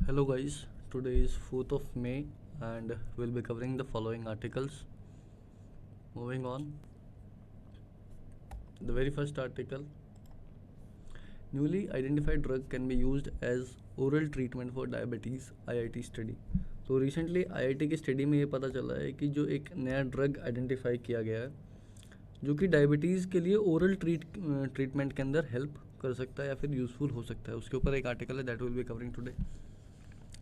Hello guys, today is 4th of May and we'll be covering the following articles. Moving on, the very first article, newly identified drug can be used as oral treatment for diabetes, IIT study. तो recently IIT की study में ये पता चला है कि जो एक नया ड्रग आइडेंटिफाई किया गया है जो कि डायबिटीज़ के लिए ओरल ट्रीटमेंट के अंदर हेल्प कर सकता है या फिर यूज़फुल हो सकता है, उसके ऊपर एक आर्टिकल है that will be covering today.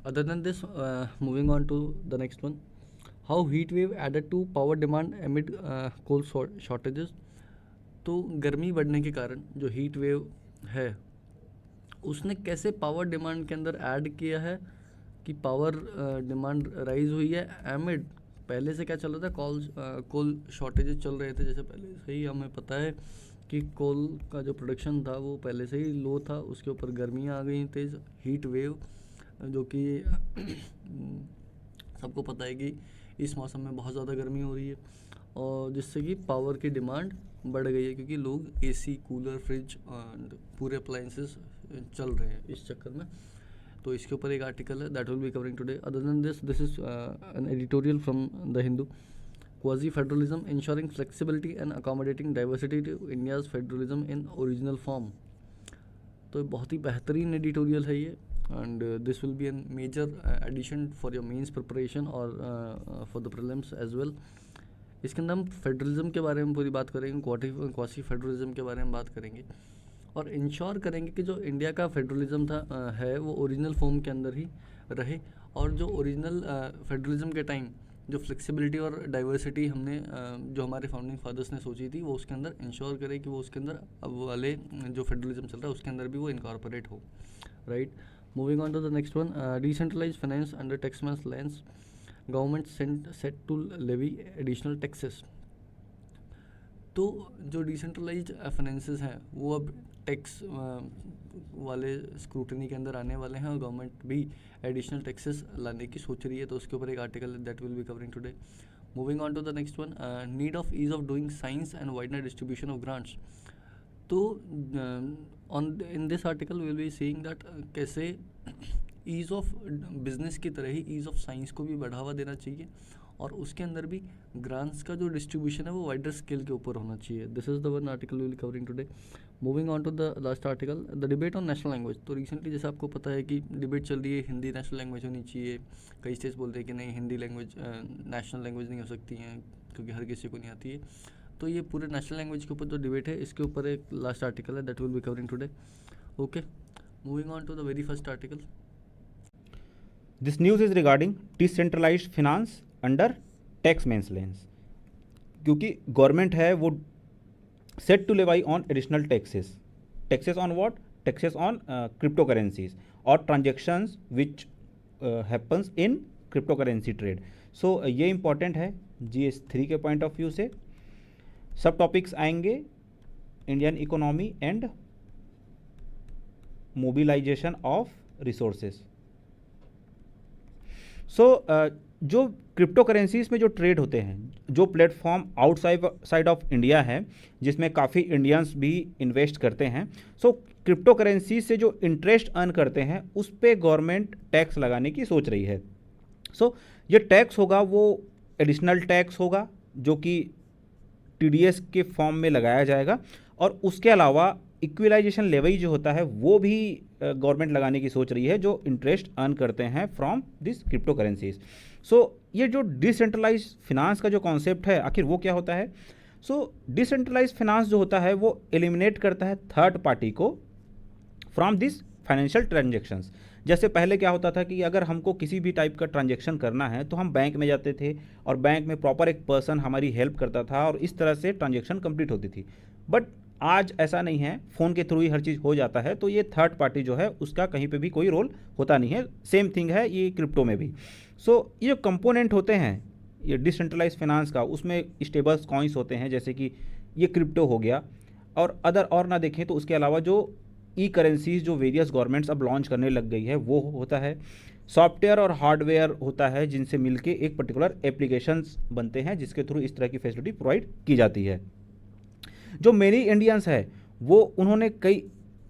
Other than this, moving on to the next one, how heat wave added to power demand amid coal shortages. तो गर्मी बढ़ने के कारण जो हीट वेव है उसने कैसे पावर डिमांड के अंदर ऐड किया है कि पावर डिमांड राइज हुई है एमिड. पहले से क्या चल रहा था, कोल शॉर्टेजेस चल रहे थे, जैसे पहले से ही हमें पता है कि कोल का जो प्रोडक्शन था वो पहले से ही लो था, उसके ऊपर गर्मियाँ आ गई तेज़, हीट वेव जो कि सबको पता है कि इस मौसम में बहुत ज़्यादा गर्मी हो रही है और जिससे कि पावर की डिमांड बढ़ गई है क्योंकि लोग एसी, कूलर, फ्रिज पूरे अप्लाइंसेस चल रहे हैं इस चक्कर में. तो इसके ऊपर एक आर्टिकल है that will be covering today. Other than this is an editorial from the Hindu. Quasi federalism ensuring flexibility and accommodating diversity to India's federalism in original form. तो बहुत ही बेहतरीन एडिटोरियल है ये and this will be a major addition for your mains preparation or for the prelims as well. इसके अंदर हम federalism के बारे में पूरी बात करेंगे, क्वासी फेडरलिज्म के बारे में बात करेंगे और इंश्योर करेंगे कि जो इंडिया का फेडरलिज्म था है वो ओरिजिनल फॉर्म के अंदर ही रहे और जो ओरिजिनल फेडरलिज्म के टाइम जो फ्लेक्सिबिलिटी और डाइवर्सिटी हमने जो हमारे फाउंडिंग फादर्स ने सोची थी वो उसके अंदर इंश्योर करे कि वो उसके अंदर अब वाले जो फेडरलिज्म चल रहा है उसके अंदर भी वो इनकॉर्पोरेट हो, right. Moving on to the next one, decentralized finance under taxman's lens. Government set to levy additional taxes. तो जो डिसेंट्रलाइज्ड फाइनेंसेस हैं वो अब टैक्स वाले स्क्रूटनी के अंदर आने वाले हैं और गवर्नमेंट भी एडिशनल टैक्सेस लाने की सोच रही है. तो उसके ऊपर एक आर्टिकल है that will be covering today. Moving on to the next one, need of ease of doing science and wider distribution of grants. तो in this article will be seeing that कैसे ईज़ ऑफ बिजनेस की तरह ही ease of science को भी बढ़ावा देना चाहिए और उसके अंदर भी ग्रांट्स का जो डिस्ट्रीब्यूशन है वो वाइडर स्केल के ऊपर होना चाहिए. This is the one article will covering today. Moving on to the last article, the debate on national language. तो रिसेंटली जैसे आपको पता है कि डिबेट चल रही है हिंदी नेशनल लैंग्वेज होनी चाहिए. कई स्टेट्स बोलते हैं कि नहीं, हिंदी लैंग्वेज नेशनल लैंग्वेज नहीं हो सकती हैं क्योंकि हर किसी को नहीं आती है. तो ये पूरे नेशनल लैंग्वेज के ऊपर जो डिबेट है इसके ऊपर एक लास्ट आर्टिकल है that will be covering today. Okay, moving on to the very first article. This news is regarding decentralized finance under taxman's lens. क्योंकि गवर्नमेंट है वो set to levy on additional taxes on what? Taxes on crypto currencies और transactions which happens in crypto currency trade. So ये important है GS3 के point of view से. सब topics आएंगे Indian economy and mobilisation of resources. So जो crypto currencies में जो ट्रेड होते हैं, जो प्लेटफॉर्म आउटसाइड ऑफ इंडिया है जिसमें काफ़ी इंडियंस भी इन्वेस्ट करते हैं, सो क्रिप्टो करेंसीज से जो इंटरेस्ट अर्न करते हैं उस पर गवर्नमेंट टैक्स लगाने की सोच रही है. सो ये टैक्स होगा वो एडिशनल टैक्स होगा जो कि TDS के फॉर्म में लगाया जाएगा और उसके अलावा इक्विलाइजेशन लेवी जो होता है वो भी गवर्नमेंट लगाने की सोच रही है जो इंटरेस्ट अर्न करते हैं फ्रॉम दिस क्रिप्टो करेंसीज. सो ये जो डिसेंट्रलाइज फिनांस का जो कॉन्सेप्ट है आखिर वो क्या होता है? सो डिसेंट्रलाइज फिनांस जो होता है वो एलिमिनेट करता है थर्ड पार्टी को फ्रॉम दिस फाइनेंशियल ट्रांजेक्शन्स. जैसे पहले क्या होता था कि अगर हमको किसी भी टाइप का ट्रांजेक्शन करना है तो हम बैंक में जाते थे और बैंक में प्रॉपर एक पर्सन हमारी हेल्प करता था और इस तरह से ट्रांजेक्शन कंप्लीट होती थी. बट आज ऐसा नहीं है, फ़ोन के थ्रू ही हर चीज़ हो जाता है. तो ये थर्ड पार्टी जो है उसका कहीं पे भी कोई रोल होता नहीं है. सेम थिंग है ये क्रिप्टो में भी. सो ये कंपोनेंट होते हैं ये डिसेंट्रलाइज फाइनेंस का, उसमें स्टेबल्स कॉइन्स होते हैं जैसे कि ये क्रिप्टो हो गया और अदर और ना देखें तो उसके अलावा जो ई करेंसीज जो वेरियस गवर्नमेंट्स अब लॉन्च करने लग गई है वो होता है. सॉफ्टवेयर और हार्डवेयर होता है जिनसे मिलके एक पर्टिकुलर एप्लीकेशंस बनते हैं जिसके थ्रू इस तरह की फैसिलिटी प्रोवाइड की जाती है. जो मेनी इंडियंस है वो उन्होंने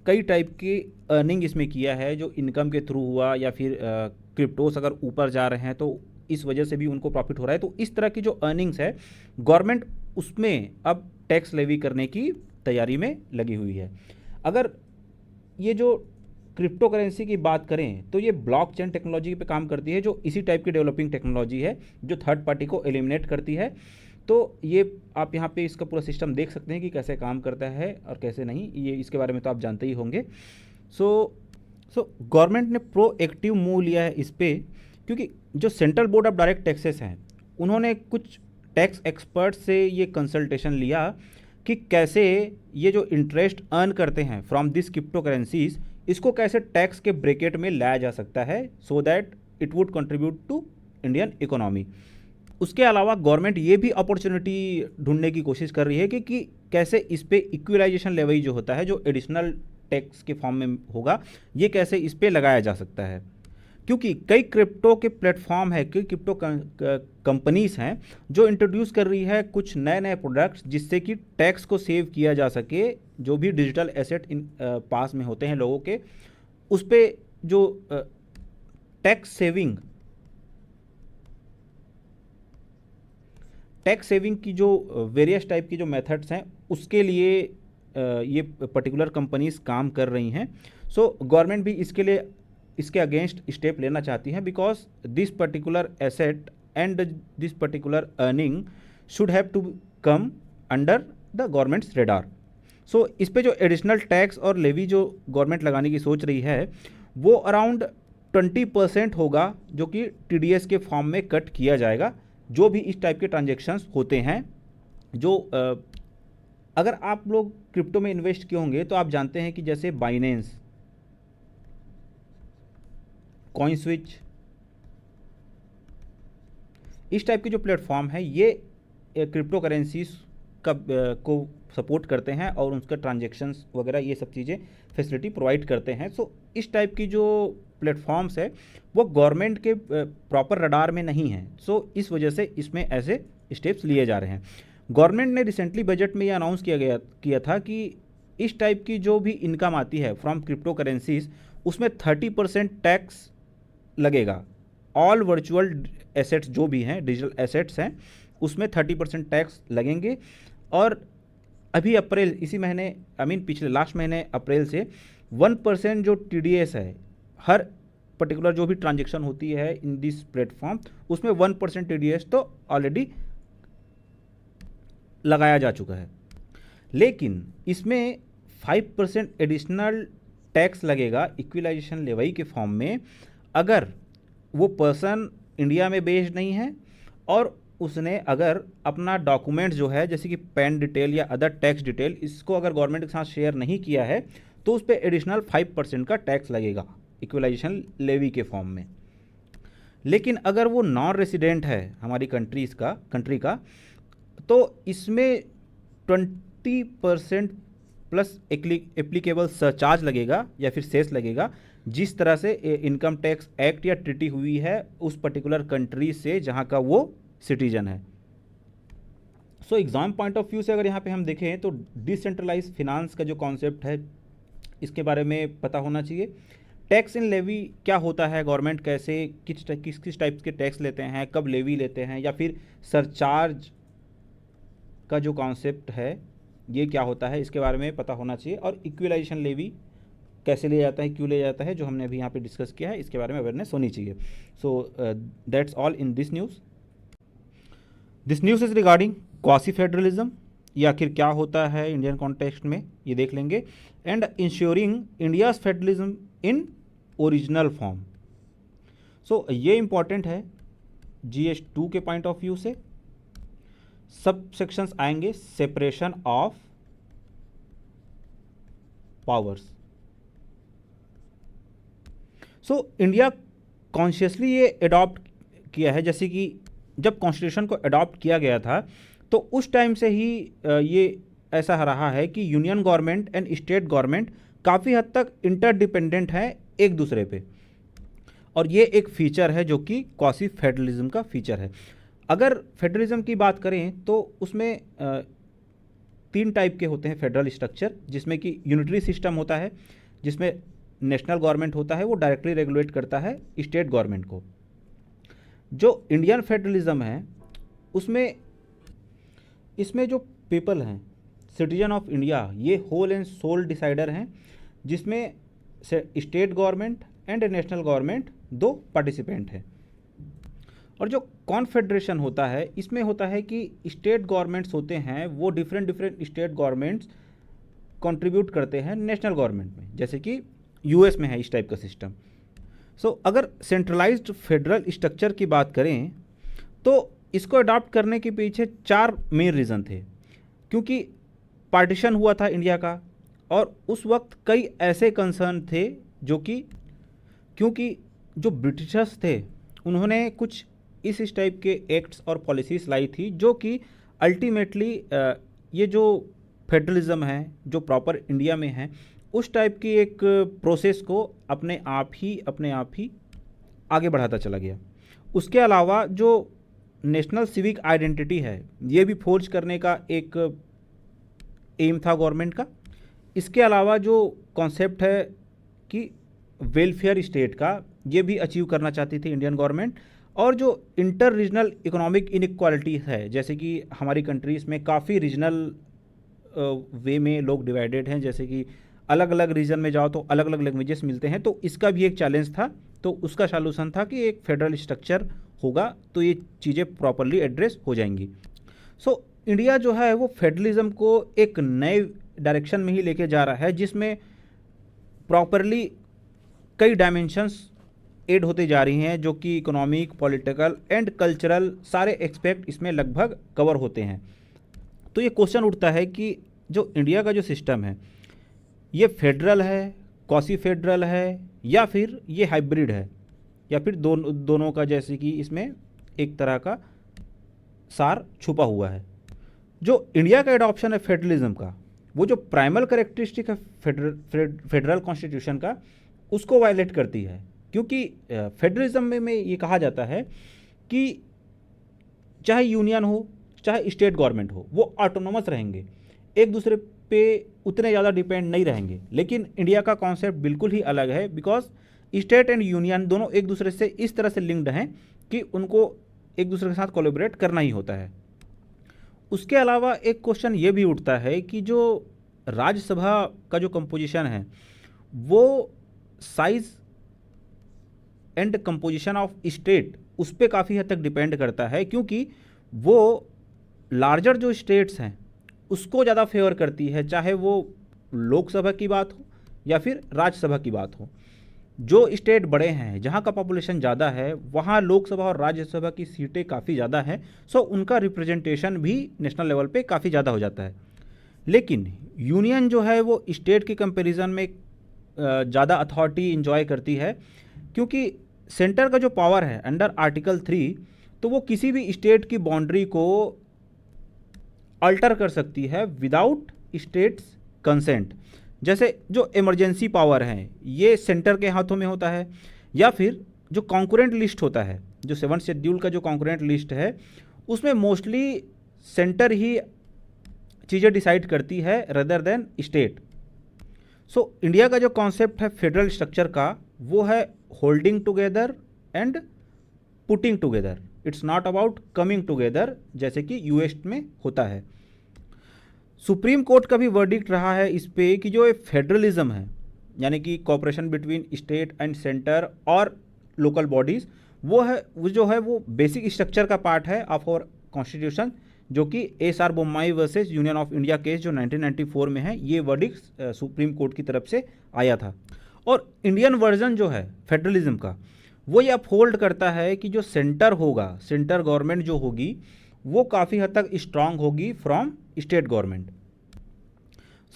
कई टाइप की अर्निंग इसमें किया है, जो इनकम के थ्रू हुआ या फिर क्रिप्टोस अगर ऊपर जा रहे हैं तो इस वजह से भी उनको प्रॉफिट हो रहा है। तो इस तरह की जो अर्निंग्स है गवर्नमेंट उसमें अब टैक्स लेवी करने की तैयारी में लगी हुई है। अगर ये जो क्रिप्टो करेंसी की बात करें तो ये ब्लॉकचेन टेक्नोलॉजी पे काम करती है, जो इसी टाइप की डेवलपिंग टेक्नोलॉजी है जो थर्ड पार्टी को एलिमिनेट करती है। तो ये आप यहाँ पे इसका पूरा सिस्टम देख सकते हैं कि कैसे काम करता है और कैसे नहीं, ये इसके बारे में तो आप जानते ही होंगे। सो गवर्नमेंट ने प्रोएक्टिव मूव लिया है इस पे, क्योंकि जो central board of direct taxes हैं उन्होंने कुछ टैक्स एक्सपर्ट से ये कंसल्टेशन लिया कि कैसे ये जो इंटरेस्ट अर्न करते हैं फ्रॉम दिस क्रिप्टो करेंसीज, इसको कैसे टैक्स के ब्रैकेट में लाया जा सकता है so that it would contribute to Indian economy. उसके अलावा गवर्नमेंट ये भी अपॉर्चुनिटी ढूंढने की कोशिश कर रही है कि कैसे इस पे इक्विलाइजेशन लेवी जो होता है, जो एडिशनल टैक्स के फॉर्म में होगा, ये कैसे इस पे लगाया जा सकता है। क्योंकि कई क्रिप्टो के प्लेटफॉर्म है, कई क्रिप्टो कंपनीज हैं जो इंट्रोड्यूस कर रही है कुछ नए नए प्रोडक्ट्स जिससे कि टैक्स को सेव किया जा सके। जो भी डिजिटल एसेट इन पास में होते हैं लोगों के, उस पे जो टैक्स सेविंग की जो वेरियस टाइप की जो मेथड्स हैं उसके लिए ये पर्टिकुलर कंपनीज काम कर रही हैं। सो गवर्नमेंट भी इसके अगेंस्ट स्टेप लेना चाहती हैं, because this particular asset and this particular earning should have to come under the government's radar. So इस पे जो एडिशनल टैक्स और लेवी जो गवर्नमेंट लगाने की सोच रही है वो अराउंड 20% होगा, जो कि TDS के फॉर्म में कट किया जाएगा जो भी इस टाइप के ट्रांजेक्शन्स होते हैं। जो अगर आप लोग क्रिप्टो में इन्वेस्ट किए होंगे तो आप जानते हैं कि जैसे बाइनेंस, कॉइनस्विच, इस टाइप के जो प्लेटफॉर्म है ये क्रिप्टो करेंसीज को सपोर्ट करते हैं और उसका ट्रांजेक्शन्स वगैरह ये सब चीज़ें फैसिलिटी प्रोवाइड करते हैं। सो इस टाइप की जो प्लेटफॉर्म्स है वो गवर्नमेंट के प्रॉपर रडार में नहीं है। सो इस वजह से इसमें ऐसे स्टेप्स लिए जा रहे हैं। गवर्नमेंट ने रिसेंटली बजट में ये अनाउंस किया था कि इस टाइप की जो भी इनकम आती है फ्रॉम क्रिप्टो करेंसीज उसमें 30% टैक्स लगेगा। ऑल वर्चुअल एसेट्स जो भी हैं, डिजिटल एसेट्स हैं, उसमें 30% टैक्स लगेंगे। और अभी अप्रैल इसी महीने पिछले लास्ट महीने अप्रैल से 1% जो TDS है, हर पर्टिकुलर जो भी ट्रांजेक्शन होती है इन दिस प्लेटफॉर्म उसमें 1% TDS तो ऑलरेडी लगाया जा चुका है। लेकिन इसमें 5% एडिशनल टैक्स लगेगा इक्विलाइजेशन लेवी के फॉर्म में, अगर वो पर्सन इंडिया में बेस्ड नहीं है और उसने अगर अपना डॉक्यूमेंट जो है जैसे कि पैन डिटेल या अदर टैक्स डिटेल इसको अगर गवर्नमेंट के साथ शेयर नहीं किया है तो उस पर एडिशनल 5% का टैक्स लगेगा इक्विलाइजेशन लेवी के फॉर्म में। लेकिन अगर वो नॉन रेसिडेंट है हमारी कंट्री का तो इसमें 20% प्लस एप्लीकेबल सरचार्ज लगेगा या फिर सेस लगेगा, जिस तरह से इनकम टैक्स एक्ट या ट्रीटी हुई है उस पर्टिकुलर कंट्री से जहां का वो सिटीजन है। So exam point of view से अगर यहाँ पे हम देखें तो डिसेंट्रलाइज फिनांस का जो कॉन्सेप्ट है इसके बारे में पता होना चाहिए। टैक्स इन लेवी क्या होता है, गवर्नमेंट कैसे किस टाइप के टैक्स लेते हैं, कब लेवी लेते हैं, या फिर सरचार्ज का जो कॉन्सेप्ट है ये क्या होता है, इसके बारे में पता होना चाहिए। और इक्विलाइजेशन लेवी कैसे लिया जाता है, क्यों लिया जाता है, जो हमने अभी यहाँ पे डिस्कस किया है, इसके बारे में अवेयरनेस होनी चाहिए। सो that's all in this news. This news is regarding quasi federalism, ये आखिर क्या होता है इंडियन कॉन्टेक्स्ट में ये देख लेंगे, and ensuring India's federalism in original form. So ये इंपॉर्टेंट है GS2 के पॉइंट ऑफ व्यू से। सब सेक्शंस आएंगे separation of powers. So India consciously ये अडॉप्ट किया है, जैसे कि जब कॉन्स्टिट्यूशन को अडॉप्ट किया गया था तो उस टाइम से ही ये ऐसा रहा है कि union government and state government काफ़ी हद तक इंटरडिपेंडेंट हैं एक दूसरे पे, और ये एक फीचर है जो कि क्वासी फेडरलिज्म का फीचर है। अगर फेडरलिज्म की बात करें तो उसमें 3 टाइप के होते हैं फेडरल स्ट्रक्चर, जिसमें कि यूनिटरी सिस्टम होता है, जिसमें नेशनल गवर्नमेंट होता है, वो डायरेक्टली रेगुलेट करता है स्टेट गवर्नमेंट को। जो इंडियन फेडरलिज्म है उसमें इसमें जो पीपल हैं, सिटीजन ऑफ इंडिया, ये होल एंड सोल डिसाइडर हैं, जिसमें state government and national government दो पार्टिसिपेंट हैं। और जो कॉन्फेडरेशन होता है, इसमें होता है कि स्टेट गवर्नमेंट्स होते हैं वो डिफरेंट स्टेट गवर्नमेंट्स कंट्रीब्यूट करते हैं नेशनल गवर्नमेंट में, जैसे कि यूएस में है इस टाइप का सिस्टम। अगर सेंट्रलाइज्ड फेडरल स्ट्रक्चर की बात करें तो इसको अडॉप्ट करने के पीछे 4 मेन रीज़न थे। क्योंकि पार्टीशन हुआ था इंडिया का, और उस वक्त कई ऐसे कंसर्न थे जो कि क्योंकि जो ब्रिटिशर्स थे उन्होंने कुछ इस टाइप के एक्ट्स और पॉलिसीज़ लाई थी जो कि अल्टीमेटली ये जो फेडरलिज्म है जो प्रॉपर इंडिया में है उस टाइप की एक प्रोसेस को अपने आप ही आगे बढ़ाता चला गया। उसके अलावा जो नेशनल सिविक आइडेंटिटी है ये भी फोर्ज करने का एक एम था गवर्नमेंट का। इसके अलावा जो कॉन्सेप्ट है कि वेलफेयर स्टेट का, ये भी अचीव करना चाहती थी इंडियन गवर्नमेंट। और जो इंटर रीजनल इकोनॉमिक इनइक्वालिटी है, जैसे कि हमारी कंट्रीज़ में काफ़ी रीजनल वे में लोग डिवाइडेड हैं, जैसे कि अलग अलग रीजन में जाओ तो अलग अलग लैंग्वेजेस मिलते हैं, तो इसका भी एक चैलेंज था। तो उसका सॉल्यूशन था कि एक फेडरल स्ट्रक्चर होगा तो ये चीज़ें प्रॉपरली एड्रेस हो जाएंगी। इंडिया जो है वो फेडरलिज्म को एक नए डायरेक्शन में ही लेके जा रहा है, जिसमें प्रॉपरली कई डायमेंशंस ऐड होते जा रही हैं, जो कि इकोनॉमिक, पॉलिटिकल एंड कल्चरल सारे एक्सपेक्ट इसमें लगभग कवर होते हैं। तो ये क्वेश्चन उठता है कि जो इंडिया का जो सिस्टम है ये फेडरल है, क्वासी फेडरल है, या फिर ये हाइब्रिड है, या फिर दोनों का, जैसे कि इसमें एक तरह का सार छुपा हुआ है। जो इंडिया का एडॉप्शन है फेडरलिज्म का, वो जो प्राइमल कैरेक्टरिस्टिक है फेडरल कॉन्स्टिट्यूशन का, उसको वायलेट करती है। क्योंकि फेडरलिज्म में ये कहा जाता है कि चाहे यूनियन हो चाहे स्टेट गवर्नमेंट हो, वो ऑटोनोमस रहेंगे, एक दूसरे पे उतने ज़्यादा डिपेंड नहीं रहेंगे। लेकिन इंडिया का कॉन्सेप्ट बिल्कुल ही अलग है, बिकॉज स्टेट एंड यूनियन दोनों एक दूसरे से इस तरह से लिंक्ड हैं कि उनको एक दूसरे के साथ कोलैबोरेट करना ही होता है। उसके अलावा एक क्वेश्चन ये भी उठता है कि जो राज्यसभा का जो कंपोजिशन है वो size and composition of state उस पर काफ़ी हद तक डिपेंड करता है, क्योंकि वो लार्जर जो स्टेट्स हैं उसको ज़्यादा फेवर करती है, चाहे वो लोकसभा की बात हो या फिर राज्यसभा की बात हो। जो स्टेट बड़े हैं, जहाँ का पॉपुलेशन ज़्यादा है, वहाँ लोकसभा और राज्यसभा की सीटें काफ़ी ज़्यादा हैं, सो उनका रिप्रेजेंटेशन भी नेशनल लेवल पे काफ़ी ज़्यादा हो जाता है। लेकिन यूनियन जो है वो स्टेट के कंपैरिजन में ज़्यादा अथॉरिटी इंजॉय करती है, क्योंकि सेंटर का जो पावर है अंडर आर्टिकल 3, तो वो किसी भी स्टेट की बाउंड्री को अल्टर कर सकती है विदाउट स्टेट्स कंसेंट। जैसे जो इमरजेंसी पावर है ये सेंटर के हाथों में होता है, या फिर जो कॉन्करेंट लिस्ट होता है, जो 7th शेड्यूल का जो कॉन्करेंट लिस्ट है उसमें मोस्टली सेंटर ही चीज़ें डिसाइड करती है रदर देन स्टेट। इंडिया का जो कॉन्सेप्ट है फेडरल स्ट्रक्चर का, वो है holding together and putting together. It's not about coming together जैसे कि यूएस में होता है। सुप्रीम कोर्ट का भी वर्डिक्ट रहा है इस पे कि जो फेडरलिज्म है, यानी कि cooperation between state and centre और लोकल बॉडीज़, वो जो है वो बेसिक स्ट्रक्चर का पार्ट है ऑफ आवर कॉन्स्टिट्यूशन, जो कि SR. Bommai versus union of India case जो 1994 में है, ये वर्डिक्ट सुप्रीम कोर्ट की तरफ से आया था। और इंडियन वर्जन जो है फेडरलिज्म का, वो ये अपहोल्ड करता है कि जो सेंटर होगा, सेंटर गवर्नमेंट जो होगी, वो काफ़ी हद तक स्ट्रांग होगी फ्रॉम स्टेट गवर्नमेंट।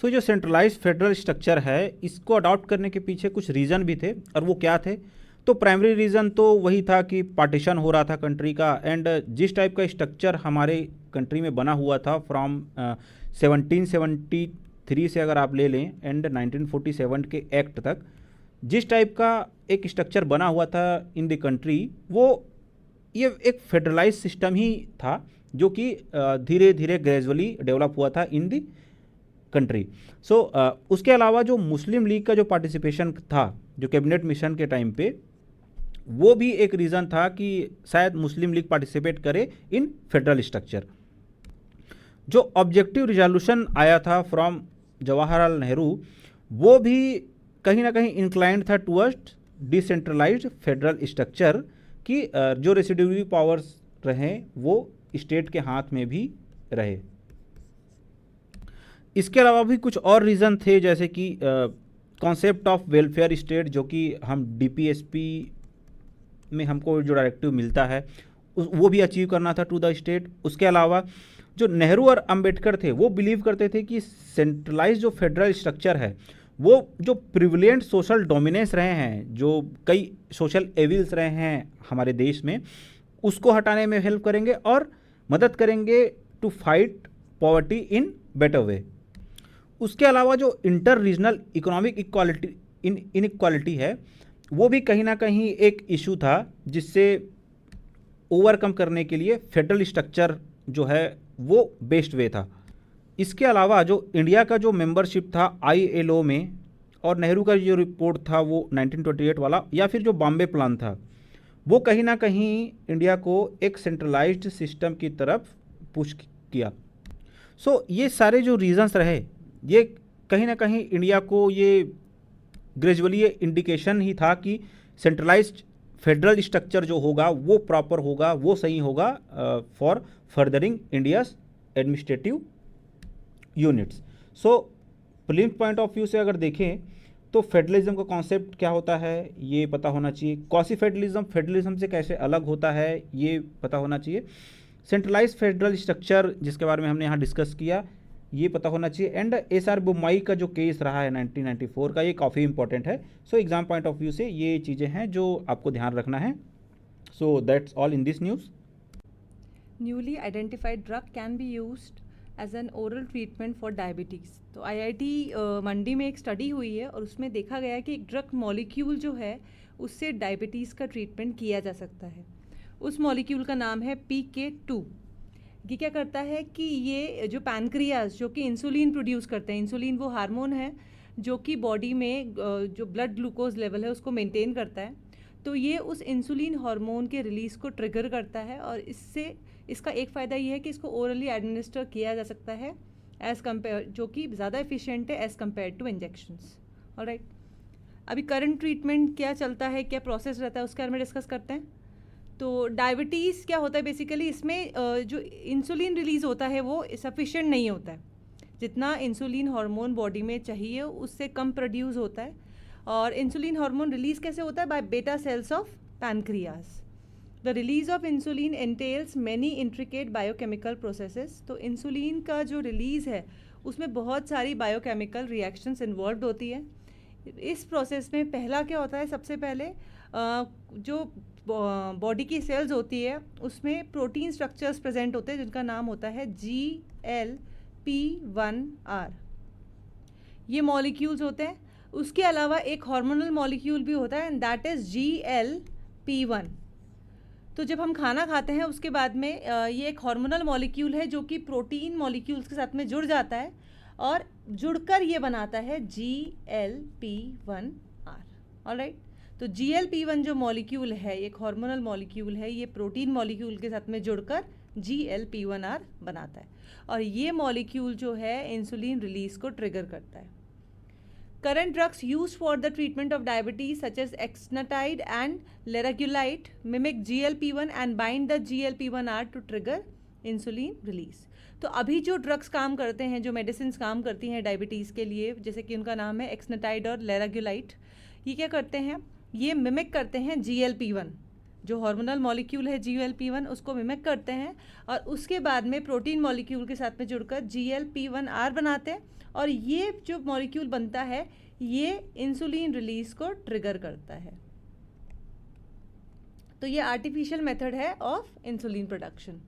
जो सेंट्रलाइज्ड फेडरल स्ट्रक्चर है, इसको अडॉप्ट करने के पीछे कुछ रीज़न भी थे, और वो क्या थे? तो प्राइमरी रीज़न तो वही था कि पार्टीशन हो रहा था कंट्री का, एंड जिस टाइप का स्ट्रक्चर हमारे कंट्री में बना हुआ था फ्रॉम 1773 से अगर आप ले लें एंड 1947 के एक्ट तक, जिस टाइप का एक स्ट्रक्चर बना हुआ था इन द कंट्री, वो ये एक फेडरलाइज सिस्टम ही था, जो कि धीरे धीरे ग्रेजुअली डेवलप हुआ था इन द कंट्री। सो उसके अलावा जो मुस्लिम लीग का जो पार्टिसिपेशन था जो कैबिनेट मिशन के टाइम पे, वो भी एक रीज़न था कि शायद मुस्लिम लीग पार्टिसिपेट करे इन फेडरल स्ट्रक्चर। जो ऑब्जेक्टिव रिजोल्यूशन आया था फ्रॉम जवाहरलाल नेहरू, वो भी कहीं ना कहीं इंक्लाइंड था टूवर्ड्स डिसेंट्रलाइज्ड फेडरल स्ट्रक्चर कि जो रेसिड्यूरी पावर्स रहे वो स्टेट के हाथ में भी रहे। इसके अलावा भी कुछ और रीज़न थे, जैसे कि कॉन्सेप्ट ऑफ वेलफेयर स्टेट, जो कि हम डीपीएसपी में हमको जो डायरेक्टिव मिलता है वो भी अचीव करना था टू द स्टेट। उसके अलावा जो नेहरू और अंबेडकर थे वो बिलीव करते थे कि सेंट्रलाइज जो फेडरल स्ट्रक्चर है वो जो प्रिविलेंट सोशल डोमिनेंस रहे हैं, जो कई सोशल एविल्स रहे हैं हमारे देश में, उसको हटाने में हेल्प करेंगे और मदद करेंगे to fight poverty in better way. उसके अलावा जो इंटर रीजनल इकोनॉमिक इनइक्वालिटी है वो भी कहीं ना कहीं एक इशू था, जिससे ओवरकम करने के लिए फेडरल स्ट्रक्चर जो है वो बेस्ट वे था। इसके अलावा जो इंडिया का जो मेंबरशिप था ILO में, और नेहरू का जो रिपोर्ट था वो 1928 वाला, या फिर जो बॉम्बे प्लान था, वो कहीं ना कहीं इंडिया को एक सेंट्रलाइज्ड सिस्टम की तरफ पुश किया। सो ये सारे जो रीजंस रहे, ये कहीं ना कहीं इंडिया को ये ग्रेजुअली ये इंडिकेशन ही था कि सेंट्रलाइज्ड फेडरल स्ट्रक्चर जो होगा वो प्रॉपर होगा, वो सही होगा for furthering India's administrative units. So prelims point of view से अगर देखें तो फेडरलिज्म का कॉन्सेप्ट क्या होता है ये पता होना चाहिए। क्वासी फेडरलिज्म से कैसे अलग होता है ये पता होना चाहिए। सेंट्रलाइज्ड फेडरल स्ट्रक्चर जिसके बारे में हमने यहाँ डिस्कस किया ये पता होना चाहिए। एंड SR बुम्बई का जो केस रहा है 1994 का, ये काफ़ी इंपॉर्टेंट है। So exam point of view से ये चीज़ें हैं जो आपको ध्यान रखना है। सो that's all in this news. Newly identified drug can be used as an oral treatment for diabetes। तो IIT मंडी में एक स्टडी हुई है और उसमें देखा गया है कि एक ड्रग मॉलिक्यूल जो है उससे डायबिटीज़ का ट्रीटमेंट किया जा सकता है। उस मॉलिक्यूल का नाम है PK2। ये क्या करता है कि ये जो पैनक्रियाज जो कि इंसुलिन प्रोड्यूस करते हैं, इंसुलिन वो हार्मोन है जो कि बॉडी में जो ब्लड ग्लूकोज लेवल है उसको मेंटेन करता है, तो ये उस इंसुलिन हार्मोन के रिलीज़ को ट्रिगर करता है और इससे इसका एक फ़ायदा ये है कि इसको ओरली एडमिनिस्टर किया जा सकता है एज़ कम्पेयर, जो कि ज़्यादा एफिशिएंट है as compare to injections. Alright, अभी करंट ट्रीटमेंट क्या चलता है, क्या प्रोसेस रहता है उसके बारे में डिस्कस करते हैं। तो डायबिटीज़ क्या होता है बेसिकली, इसमें जो इंसुलिन रिलीज़ होता है वो सफिशिएंट नहीं होता है, जितना इंसुलिन हार्मोन बॉडी में चाहिए उससे कम प्रोड्यूस होता है। और इंसुलिन हार्मोन रिलीज़ कैसे होता है, by beta cells of pancreas. The release of insulin entails many intricate biochemical processes. तो इंसुलिन का जो रिलीज़ है उसमें बहुत सारी बायोकेमिकल रिएक्शंस इन्वॉल्व होती है। इस प्रोसेस में पहला क्या होता है, सबसे पहले जो बॉडी की सेल्स होती है उसमें प्रोटीन स्ट्रक्चर्स प्रेजेंट होते हैं जिनका नाम होता है GLP1R। ये मॉलिक्यूल्स होते हैं। उसके अलावा एक हार्मोनल मॉलिक्यूल भी होता है एंड दैट इज़ GLP1। तो जब हम खाना खाते हैं उसके बाद में ये एक हार्मोनल मॉलिक्यूल है जो कि प्रोटीन मॉलिक्यूल्स के साथ में जुड़ जाता है और जुड़कर ये बनाता है GLP1R। ऑलराइट, तो GLP1 जो मॉलिक्यूल है एक हार्मोनल मॉलिक्यूल है, ये प्रोटीन मॉलिक्यूल के साथ में जुड़कर GLP1R बनाता है और ये मॉलिक्यूल जो है इंसुलिन रिलीज को ट्रिगर करता है। Current drugs used for the treatment of diabetes such as exenatide and liraglutide mimic GLP1 and bind the GLP1R to trigger insulin release। तो अभी जो ड्रग्स काम करते हैं, जो मेडिसिन काम करती हैं डायबिटीज़ के लिए, जैसे कि उनका नाम है एक्सनाटाइड और लेराग्युलाइड, ये क्या करते हैं, ये मिमिक करते हैं GLP1, जो हार्मोनल मॉलिक्यूल है GLP1 उसको मिमिक करते हैं और उसके बाद में प्रोटीन मॉलिक्यूल के साथ में जुड़कर GLP1R बनाते हैं और ये जो मॉलिक्यूल बनता है ये इंसुलिन रिलीज को ट्रिगर करता है। तो ये आर्टिफिशियल मेथड है of insulin production.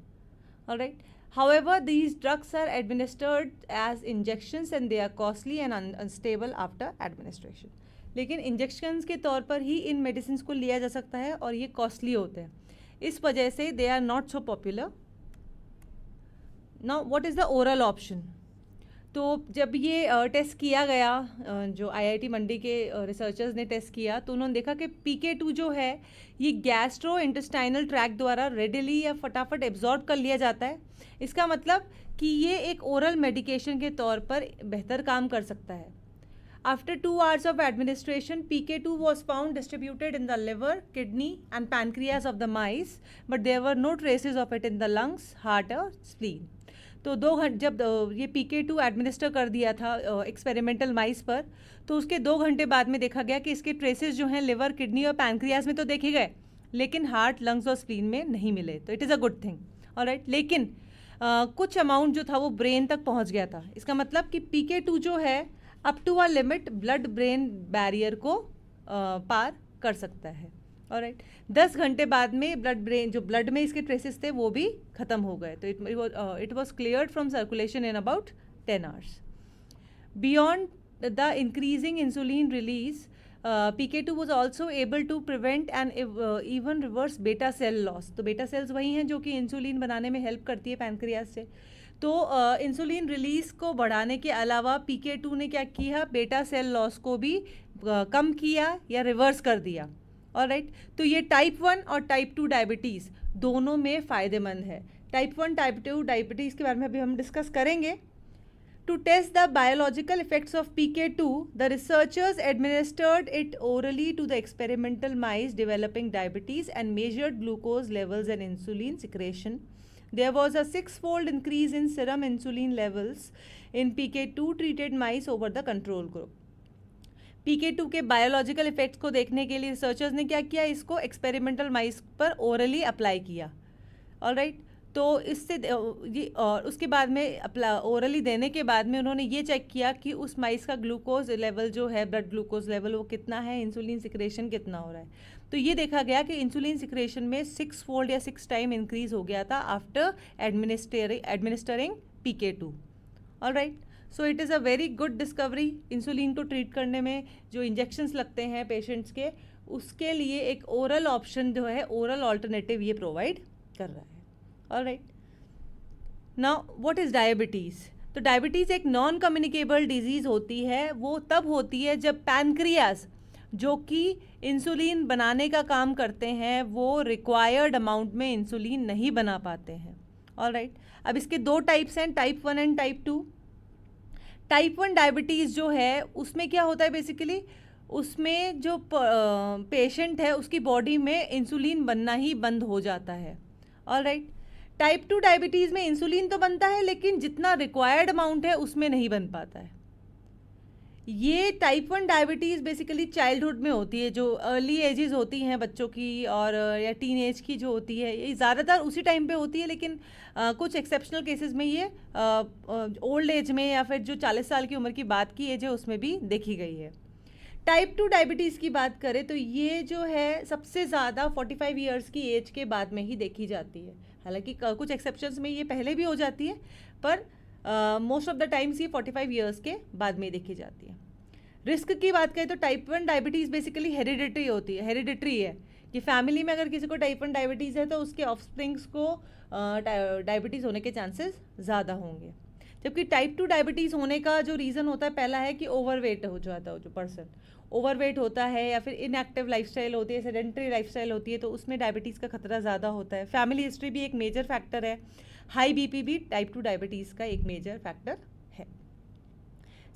Alright, however these drugs are administered as injections and they are costly and unstable after administration. लेकिन इंजेक्शंस के तौर पर ही इन मेडिसिन को लिया जा सकता है और ये कॉस्टली होते हैं, इस वजह से they are not so popular. Now what is the oral option. तो जब ये टेस्ट किया गया, जो आईआईटी मंडी के रिसर्चर्स ने टेस्ट किया, तो उन्होंने देखा कि PK2 जो है ये गैस्ट्रो इंटेस्टाइनल ट्रैक द्वारा रेडिली या फटाफट एब्जॉर्ब कर लिया जाता है। इसका मतलब कि ये एक ओरल मेडिकेशन के तौर पर बेहतर काम कर सकता है। After 2 hours of administration, PK2 was found distributed in the liver, kidney and pancreas of the mice, but there were no traces of it in the lungs, heart or spleen. तो 2 घंटे जब ये PK2 एडमिनिस्टर कर दिया था experimental माइस पर, तो उसके 2 घंटे बाद में देखा गया कि इसके ट्रेसेस जो हैं लिवर, किडनी और पैनक्रियाज में तो देखे गए, लेकिन हार्ट, लंग्स और स्प्लीन में नहीं मिले। तो it is a good thing, alright. लेकिन कुछ अमाउंट जो था वो ब्रेन तक पहुंच गया था। इसका मतलब कि PK2 जो है up to a limit blood brain barrier को पार कर सकता है, ऑलराइट। 10 घंटे बाद में ब्लड में इसके ट्रेसेस थे वो भी ख़त्म हो गए। तो it was cleared from circulation in about 10 hours. Beyond the increasing insulin release, PK2 was also able to prevent and even reverse beta cell loss. तो बेटा सेल्स वही हैं जो कि इंसुलिन बनाने में हेल्प करती है पैनक्रियाज से। तो इंसुलिन रिलीज को बढ़ाने के अलावा PK2 ने क्या किया, बेटा सेल लॉस को भी कम किया या रिवर्स कर दिया, ऑलराइट। तो ये टाइप 1 और टाइप 2 डायबिटीज़ दोनों में फ़ायदेमंद है। टाइप 1 टाइप 2 डायबिटीज़ के बारे में अभी हम डिस्कस करेंगे। To test the biological effects of PK2, the researchers administered it orally to the experimental mice developing diabetes and measured glucose levels and insulin secretion. There was a 6-fold increase in serum insulin levels in PK2 treated mice over the control group. PK2 के biological effects को देखने के लिए researchers ने क्या किया, इसको experimental माइस पर ओरली अप्लाई किया, ऑलराइट। तो इससे ये और उसके बाद में ओरली देने के बाद में उन्होंने ये चेक किया कि उस माइस का ग्लूकोज लेवल जो है, ब्लड ग्लूकोज लेवल वो कितना है, इंसुलिन सिक्रेशन कितना हो रहा है। तो ये देखा गया कि इंसुलिन सिक्रेशन में 6-fold या 6 टाइम इंक्रीज हो गया था after administering PK2, alright. So it is a very good discovery. Insulin को ट्रीट करने में जो इंजेक्शंस लगते हैं पेशेंट्स के, उसके लिए एक ओरल ऑप्शन जो है, ओरल ऑल्टरनेटिव ये प्रोवाइड कर रहा है, alright. Now what is diabetes? तो डायबिटीज़ एक नॉन कम्युनिकेबल डिजीज़ होती है। वो तब होती है जब पैनक्रियाज जो कि इंसुलिन बनाने का काम करते हैं वो रिक्वायर्ड अमाउंट में इंसुलिन नहीं बना पाते हैं, ऑलराइट। अब इसके 2 टाइप्स हैं, type 1 and type 2। Type 1 diabetes जो है उसमें क्या होता है, बेसिकली उसमें जो पेशेंट है उसकी बॉडी में इंसुलिन बनना ही बंद हो जाता है, ऑलराइट। टाइप 2 डायबिटीज़ में इंसुलिन तो बनता है लेकिन जितना रिक्वायर्ड अमाउंट है उसमें नहीं बन पाता है। ये टाइप 1 डायबिटीज़ बेसिकली चाइल्डहुड में होती है, जो अर्ली एजेस होती हैं बच्चों की और या टीन एज की जो होती है, ये ज़्यादातर उसी टाइम पे होती है। लेकिन कुछ एक्सेप्शनल केसेस में ये ओल्ड एज में या फिर जो 40 साल की उम्र की बात की एज है उसमें भी देखी गई है। टाइप 2 डायबिटीज़ की बात करें तो ये जो है सबसे ज़्यादा 45 ईयर्स की एज के बाद में ही देखी जाती है। हालांकि कुछ एक्सेप्शंस में ये पहले भी हो जाती है, पर मोस्ट ऑफ द टाइम्स ये 45 ईयर्स के बाद में देखी जाती है। रिस्क की बात करें तो टाइप 1 डायबिटीज़ बेसिकली हेरिडिटरी है कि फैमिली में अगर किसी को टाइप 1 डायबिटीज़ है तो उसके ऑफस्प्रिंग्स को डायबिटीज़ होने के चांसेस ज़्यादा होंगे। जबकि टाइप 2 डायबिटीज़ होने का जो रीज़न होता है, पहला है कि ओवरवेट हो जाता है, जो पर्सन ओवरवेट होता है या फिर इनएक्टिव लाइफस्टाइल होती है, सेडेंटरी लाइफस्टाइल होती है, तो उसमें डायबिटीज़ का खतरा ज़्यादा होता है। फैमिली हिस्ट्री भी एक मेजर फैक्टर है। हाई बीपी भी टाइप 2 डायबिटीज़ का एक मेजर फैक्टर है।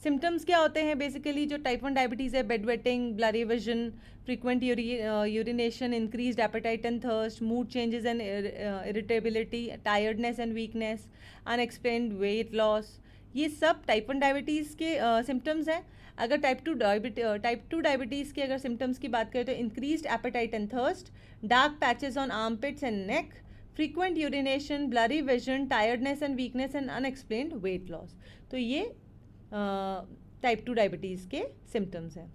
सिम्टम्स क्या होते हैं बेसिकली जो टाइप 1 डायबिटीज़ है? Bed wetting, blurry vision, frequent urination, increased appetite and thirst, mood changes and irritability, tiredness and weakness, unexplained weight loss, ये सब टाइप 1 डायबिटीज़ के सिम्टम्स हैं। अगर टाइप 2 डायबिटीज़ के अगर सिम्टम्स की बात करें तो increased appetite and thirst, dark patches on armpits and neck, frequent urination, blurry vision, tiredness and weakness and unexplained weight loss. तो ये टाइप 2 डायबिटीज़ के सिम्टम्स हैं।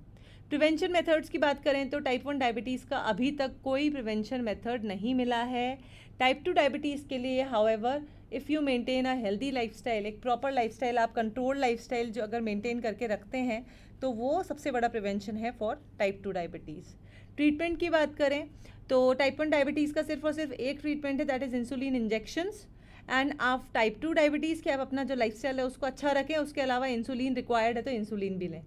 प्रिवेंशन मेथड्स की बात करें तो टाइप 1 डायबिटीज़ का अभी तक कोई प्रिवेंशन मेथड नहीं मिला है। टाइप 2 डायबिटीज़ के लिए however if you maintain a healthy lifestyle, एक प्रॉपर लाइफस्टाइल, आप कंट्रोल लाइफस्टाइल जो अगर मेंटेन करके रखते हैं तो वो सबसे बड़ा प्रिवेंशन है फॉर टाइप 2 डायबिटीज़। ट्रीटमेंट की बात करें तो टाइप 1 डायबिटीज़ का सिर्फ और सिर्फ एक ट्रीटमेंट है, that is insulin injections and आप टाइप 2 डायबिटीज़ के आप अपना जो लाइफस्टाइल है उसको अच्छा रखें, उसके अलावा इंसुलिन रिक्वायर्ड है तो इंसुलिन भी लें।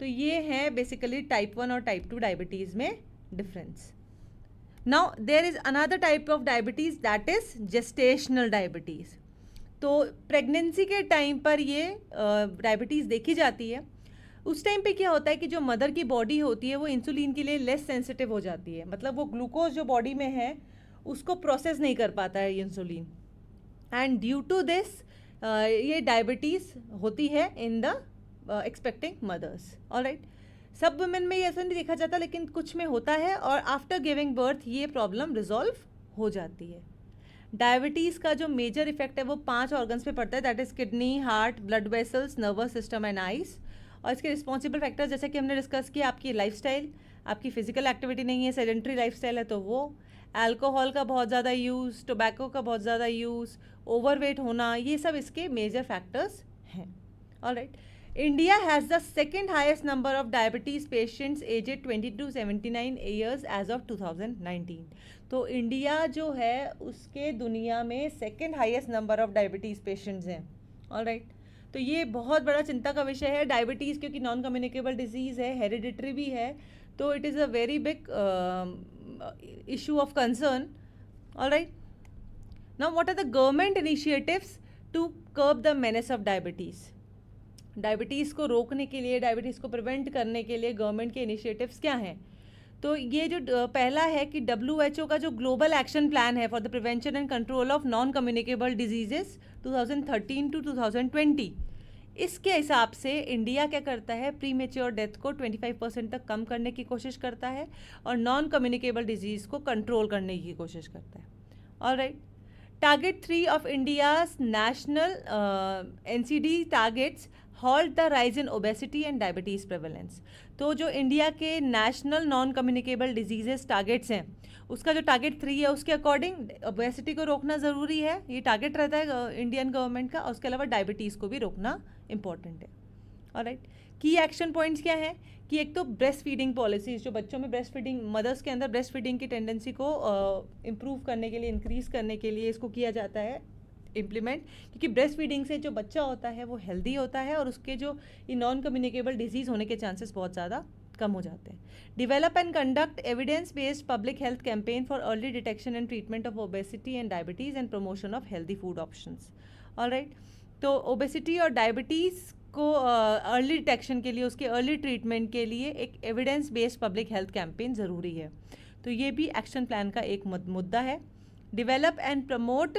तो ये है बेसिकली टाइप 1 और टाइप 2 डायबिटीज़ में difference. Now there is another type of diabetes that is gestational diabetes. तो प्रेगनेंसी के टाइम पर ये डायबिटीज़ देखी जाती है। उस टाइम पे क्या होता है कि जो मदर की बॉडी होती है वो इंसुलिन के लिए लेस सेंसिटिव हो जाती है, मतलब वो ग्लूकोज जो बॉडी में है उसको प्रोसेस नहीं कर पाता है insulin, and due to this ये डायबिटीज़ होती है in the expecting mothers. Alright, सब वुमेन में ये ऐसा नहीं देखा जाता लेकिन कुछ में होता है, और आफ्टर गिविंग बर्थ ये प्रॉब्लम रिजॉल्व हो जाती है। डायबिटीज़ का जो मेजर इफेक्ट है वो 5 ऑर्गन्स पे पड़ता है, that is kidney, heart, blood vessels, nervous system and eyes. और इसके रिस्पॉन्सिबल फैक्टर्स जैसे कि हमने डिस्कस किया, आपकी लाइफस्टाइल, आपकी फिजिकल एक्टिविटी नहीं है, सेडेंट्री लाइफस्टाइल है तो वो, अल्कोहल का बहुत ज़्यादा यूज़, टोबैको का बहुत ज़्यादा यूज़, ओवरवेट होना, ये सब इसके मेजर फैक्टर्स हैं। Alright, India has the second highest number of diabetes patients aged 20 to 79 years age of 2019। तो इंडिया जो है उसके दुनिया में second highest number of diabetes patients हैं। ऑलराइट, तो ये बहुत बड़ा चिंता का विषय है डायबिटीज़, क्योंकि नॉन कम्युनिकेबल डिजीज़ है, हेरिडिटरी भी है, तो it is a very big issue of concern. Alright, now what are the government initiatives to curb the menace of diabetes. Diabetes को रोकने के लिए, डायबिटीज़ को प्रिवेंट करने के लिए गवर्नमेंट के इनिशिएटिव्स क्या हैं? तो ये जो पहला है कि WHO का जो ग्लोबल एक्शन प्लान है for the prevention and control of non communicable diseases 2013 to 2020, इसके हिसाब से इंडिया क्या करता है, प्री मेच्योर डेथ को 25% तक कम करने की कोशिश करता है और नॉन कम्युनिकेबल डिजीज़ को कंट्रोल करने की कोशिश करता है। Alright, target 3 of India's national NCD targets halt the rise in obesity and diabetes prevalence. तो जो इंडिया के national non communicable diseases targets हैं, उसका जो टारगेट 3 है उसके अकॉर्डिंग ओबेसिटी को रोकना ज़रूरी है, ये टारगेट रहता है इंडियन गवर्नमेंट का, और उसके अलावा डायबिटीज़ को भी रोकना इंपॉर्टेंट है। ऑलराइट, की एक्शन पॉइंट्स क्या है कि एक तो ब्रेस्ट फीडिंग पॉलिसीज़, जो बच्चों में ब्रेस्ट फीडिंग, मदर्स के अंदर ब्रेस्ट फीडिंग की टेंडेंसी को इम्प्रूव करने के लिए, इंक्रीज़ करने के लिए इसको किया जाता है इम्प्लीमेंट, क्योंकि ब्रेस्ट फीडिंग से जो बच्चा होता है वो हेल्दी होता है और उसके जो ये नॉन कम्युनिकेबल डिजीज़ होने के चांसेस बहुत ज़्यादा कम हो जाते हैं। Develop and conduct evidence based public health campaign for early detection and treatment of obesity and diabetes and promotion of healthy food options. Alright, तो ओबेसिटी और डायबिटीज़ को अर्ली डिटेक्शन के लिए, उसके अर्ली ट्रीटमेंट के लिए एक evidence based public health campaign ज़रूरी है, तो ये भी एक्शन प्लान का एक मुद्दा है। Develop and promote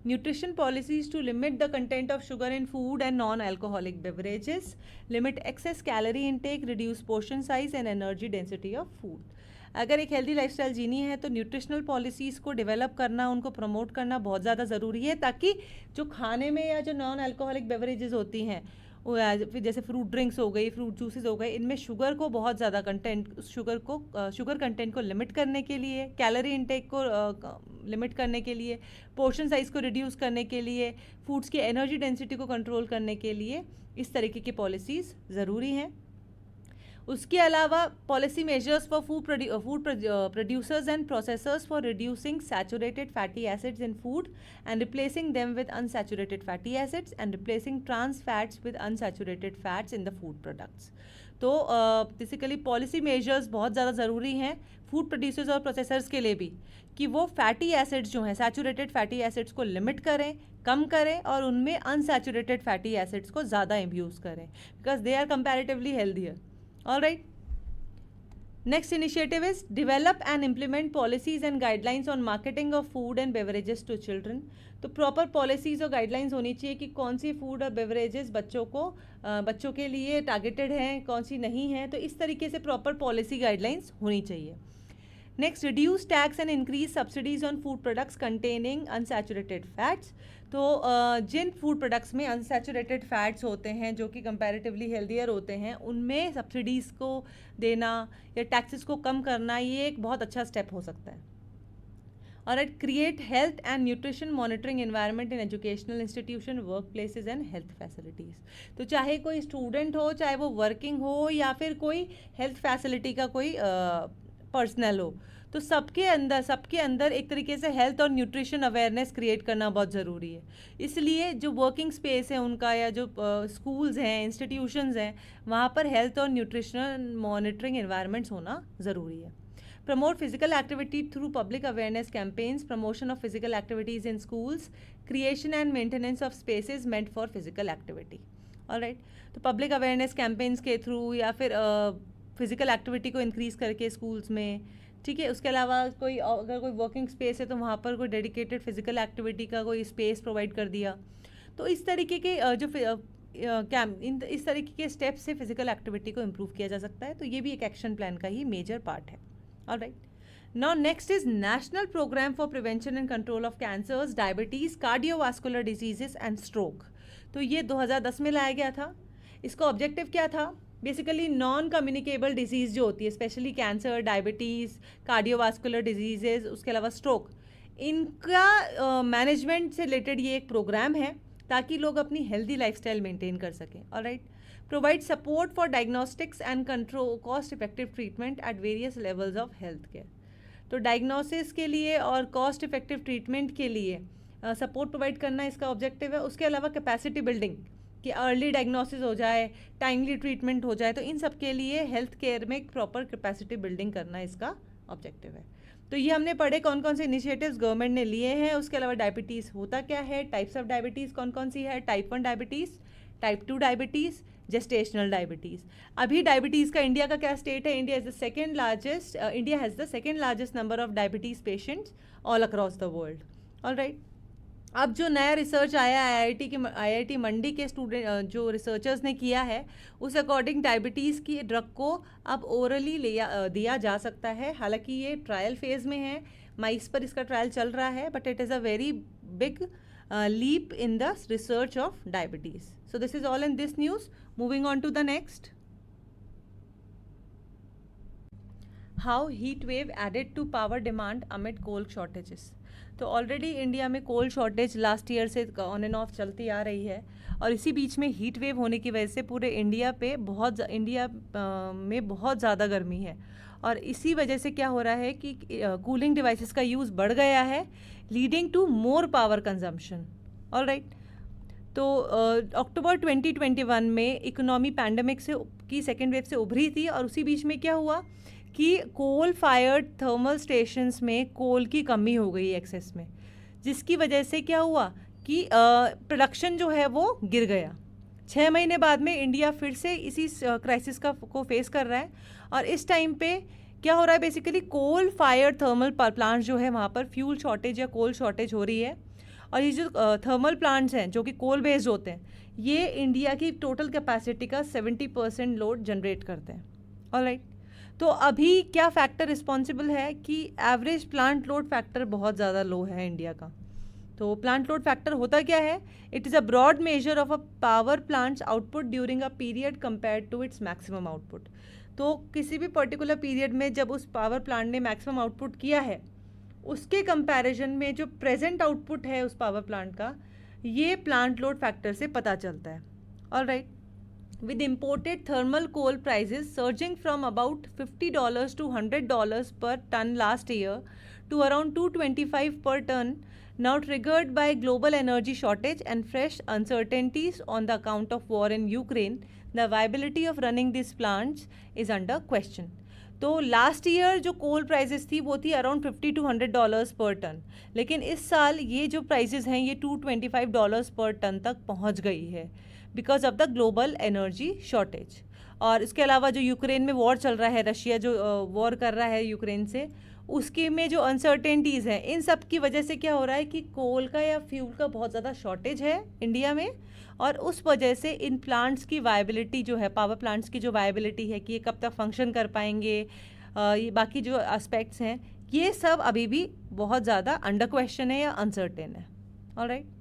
nutrition policies to limit the content of sugar in food and non-alcoholic beverages, limit excess calorie intake, reduce portion size and energy density of food. अगर एक हेल्दी लाइफस्टाइल जीनी है तो nutritional policies को develop करना, उनको promote करना बहुत ज़्यादा ज़रूरी है, ताकि जो खाने में या जो नॉन अल्कोहलिक बेवरेजेस होती हैं, जैसे फ्रूट ड्रिंक्स हो गई, फ्रूट जूसेस हो गए, इनमें शुगर को बहुत ज़्यादा कंटेंट, शुगर कंटेंट को लिमिट करने के लिए, कैलोरी इनटेक को लिमिट करने के लिए, पोर्शन साइज़ को रिड्यूस करने के लिए, फूड्स की एनर्जी डेंसिटी को कंट्रोल करने के लिए इस तरीके की पॉलिसीज़ ज़रूरी हैं। उसके अलावा policy measures for food producers and processors for reducing saturated fatty acids in food and replacing them with unsaturated fatty acids and replacing trans fats with unsaturated fats in the food products. तो basically policy measures बहुत ज़्यादा ज़रूरी हैं food producers और processors के लिए भी, कि वो फैटी एसिड्स जो हैं, सैचुरेटेड फैटी एसिड्स को लिमिट करें, कम करें, और उनमें अनसैचुरेटेड फैटी एसिड्स को ज़्यादा यूज़ करें, because they are comparatively healthier. All right. Next initiative is develop and implement policies and guidelines on marketing of food and beverages to children. तो proper policies और guidelines होनी चाहिए कि कौन सी food और beverages बच्चों के लिए targeted हैं, कौन सी नहीं हैं, तो इस तरीके से proper policy guidelines होनी चाहिए। Next, reduce tax and increase subsidies on food products containing unsaturated fats. तो जिन फूड प्रोडक्ट्स में अनसैचुरेटेड फैट्स होते हैं, जो कि कंपैरेटिवली हेल्दियर होते हैं, उनमें सब्सिडीज़ को देना या टैक्सेस को कम करना, ये एक बहुत अच्छा स्टेप हो सकता है। और at create health and nutrition monitoring environment in educational institution, work places and health facilities. तो चाहे कोई स्टूडेंट हो, चाहे वो वर्किंग हो, या फिर कोई हेल्थ फैसिलिटी का कोई पर्सनल हो, तो सबके अंदर एक तरीके से हेल्थ और न्यूट्रिशन अवेयरनेस क्रिएट करना बहुत ज़रूरी है। इसलिए जो वर्किंग स्पेस है उनका या जो स्कूल्स हैं, इंस्टीट्यूशंस हैं, वहाँ पर हेल्थ और न्यूट्रिशनल मॉनिटरिंग एनवायरनमेंट्स होना ज़रूरी है। Promote physical activity through public awareness campaigns, promotion of physical activities in schools, creation and maintenance of spaces meant for physical activity. Alright, तो public awareness campaigns के through या फिर physical activity को increase करके schools में, ठीक है। उसके अलावा अगर कोई वर्किंग स्पेस है तो वहाँ पर कोई डेडिकेटेड फिजिकल एक्टिविटी का कोई स्पेस प्रोवाइड कर दिया। तो इस तरीके के इस तरीके के स्टेप्स से फिजिकल एक्टिविटी को इम्प्रूव किया जा सकता है। तो ये भी एक एक्शन प्लान का ही मेजर पार्ट है। All right. Now next is National Program for Prevention and Control of Cancers, Diabetes, Cardiovascular Diseases and Stroke. तो ये 2010 में लाया गया था। इसका ऑब्जेक्टिव क्या था? बेसिकली नॉन कम्युनिकेबल डिजीज़ जो होती है, specially cancer, diabetes, cardiovascular diseases, उसके अलावा स्ट्रोक, इनका मैनेजमेंट से रिलेटेड ये एक प्रोग्राम है ताकि लोग अपनी हेल्दी लाइफस्टाइल मेंटेन कर सकें। Alright. Provide support for diagnostics and control cost-effective treatment at various levels of healthcare. तो डायग्नोसिस के लिए और कॉस्ट इफेक्टिव ट्रीटमेंट के लिए सपोर्ट प्रोवाइड करना इसका ऑब्जेक्टिव है। उसके अलावा कैपेसिटी बिल्डिंग, कि अर्ली डायग्नोसिस हो जाए, टाइमली ट्रीटमेंट हो जाए, तो इन सब के लिए हेल्थ केयर में एक प्रॉपर कैपेसिटी बिल्डिंग करना इसका ऑब्जेक्टिव है। तो ये हमने पढ़े कौन कौन से इनिशिएटिव्स गवर्नमेंट ने लिए हैं। उसके अलावा डायबिटीज़ होता क्या है, टाइप्स ऑफ डायबिटीज़ कौन कौन सी है, type 1 diabetes, type 2 diabetes, gestational diabetes. अभी डायबिटीज़ का इंडिया का क्या स्टेट है? India has the second largest number of diabetes patients all across the world. Alright. अब जो नया रिसर्च आया आईआईटी मंडी के स्टूडेंट जो रिसर्चर्स ने किया है, उस अकॉर्डिंग डायबिटीज़ की ड्रग को अब ओरली दिया जा सकता है। हालांकि ये ट्रायल फेज़ में है, माइस पर इसका ट्रायल चल रहा है, but it is a very big leap in the research of diabetes. So this is all in this news. Moving on to the next. How heat wave added to power demand amid coal shortages. तो already India में कोल shortage last year से on end of चलती आ रही है, और इसी बीच में heat wave होने की वजह से पूरे इंडिया में बहुत ज़्यादा गर्मी है। और इसी वजह से क्या हो रहा है कि कूलिंग डिवाइसेस का यूज़ बढ़ गया है, leading to more power consumption. Alright. तो अक्टूबर 2021 में इकोनॉमी पैंडमिक की सेकेंड वेव से उभरी थी, और उसी बीच में क्या हुआ कि कोल फायर्ड थर्मल स्टेशंस में कोल की कमी हो गई एक्सेस में, जिसकी वजह से क्या हुआ कि प्रोडक्शन जो है वो गिर गया। 6 महीने बाद में इंडिया फिर से इसी क्राइसिस को फेस कर रहा है, और इस टाइम पे क्या हो रहा है, basically coal fire thermal plant जो है वहाँ पर फ्यूल शॉर्टेज या कोल शॉर्टेज हो रही है। और ये जो थर्मल प्लांट्स हैं जो कि कोल बेस्ड होते हैं, ये इंडिया की टोटल कैपेसिटी का 70% लोड जनरेट करते हैं। ऑलराइट। तो अभी क्या फैक्टर रिस्पॉन्सिबल है कि एवरेज प्लांट लोड फैक्टर बहुत ज़्यादा लो है इंडिया का। तो प्लांट लोड फैक्टर होता क्या है? It is a broad measure of a power plant's output during a period compared to its maximum output. तो किसी भी पर्टिकुलर पीरियड में जब उस पावर प्लांट ने मैक्सिमम आउटपुट किया है, उसके कंपैरिजन में जो प्रेजेंट आउटपुट है उस पावर प्लांट का, ये प्लांट लोड फैक्टर से पता चलता है। Alright. with imported thermal coal prices surging from about $50 to $100 per ton last year to around $225 per ton, now triggered by global energy shortage and fresh uncertainties on the account of war in Ukraine, the viability of running these plants is under question. तो last year जो कोल prices थी वो थी around $50 to $100 पर ton, लेकिन इस साल ये जो प्राइसेस हैं ये $225 पर टन तक पहुंच गई है because of the global energy shortage. और इसके अलावा जो यूक्रेन में वॉर चल रहा है, रशिया जो वॉर कर रहा है यूक्रेन से, उसके में जो अनसर्टेनिटीज़ हैं, इन सब की वजह से क्या हो रहा है कि कोल का या फ्यूल का बहुत ज़्यादा शॉर्टेज है इंडिया में, और उस वजह से इन प्लांट्स की वायबिलिटी जो है, पावर प्लांट्स की जो वायबिलिटी है कि ये कब तक फंक्शन कर पाएंगे, ये बाकी जो एस्पेक्ट्स हैं, ये सब अभी भी बहुत ज़्यादा अंडर क्वेश्चन है या अनसर्टेन है। Alright.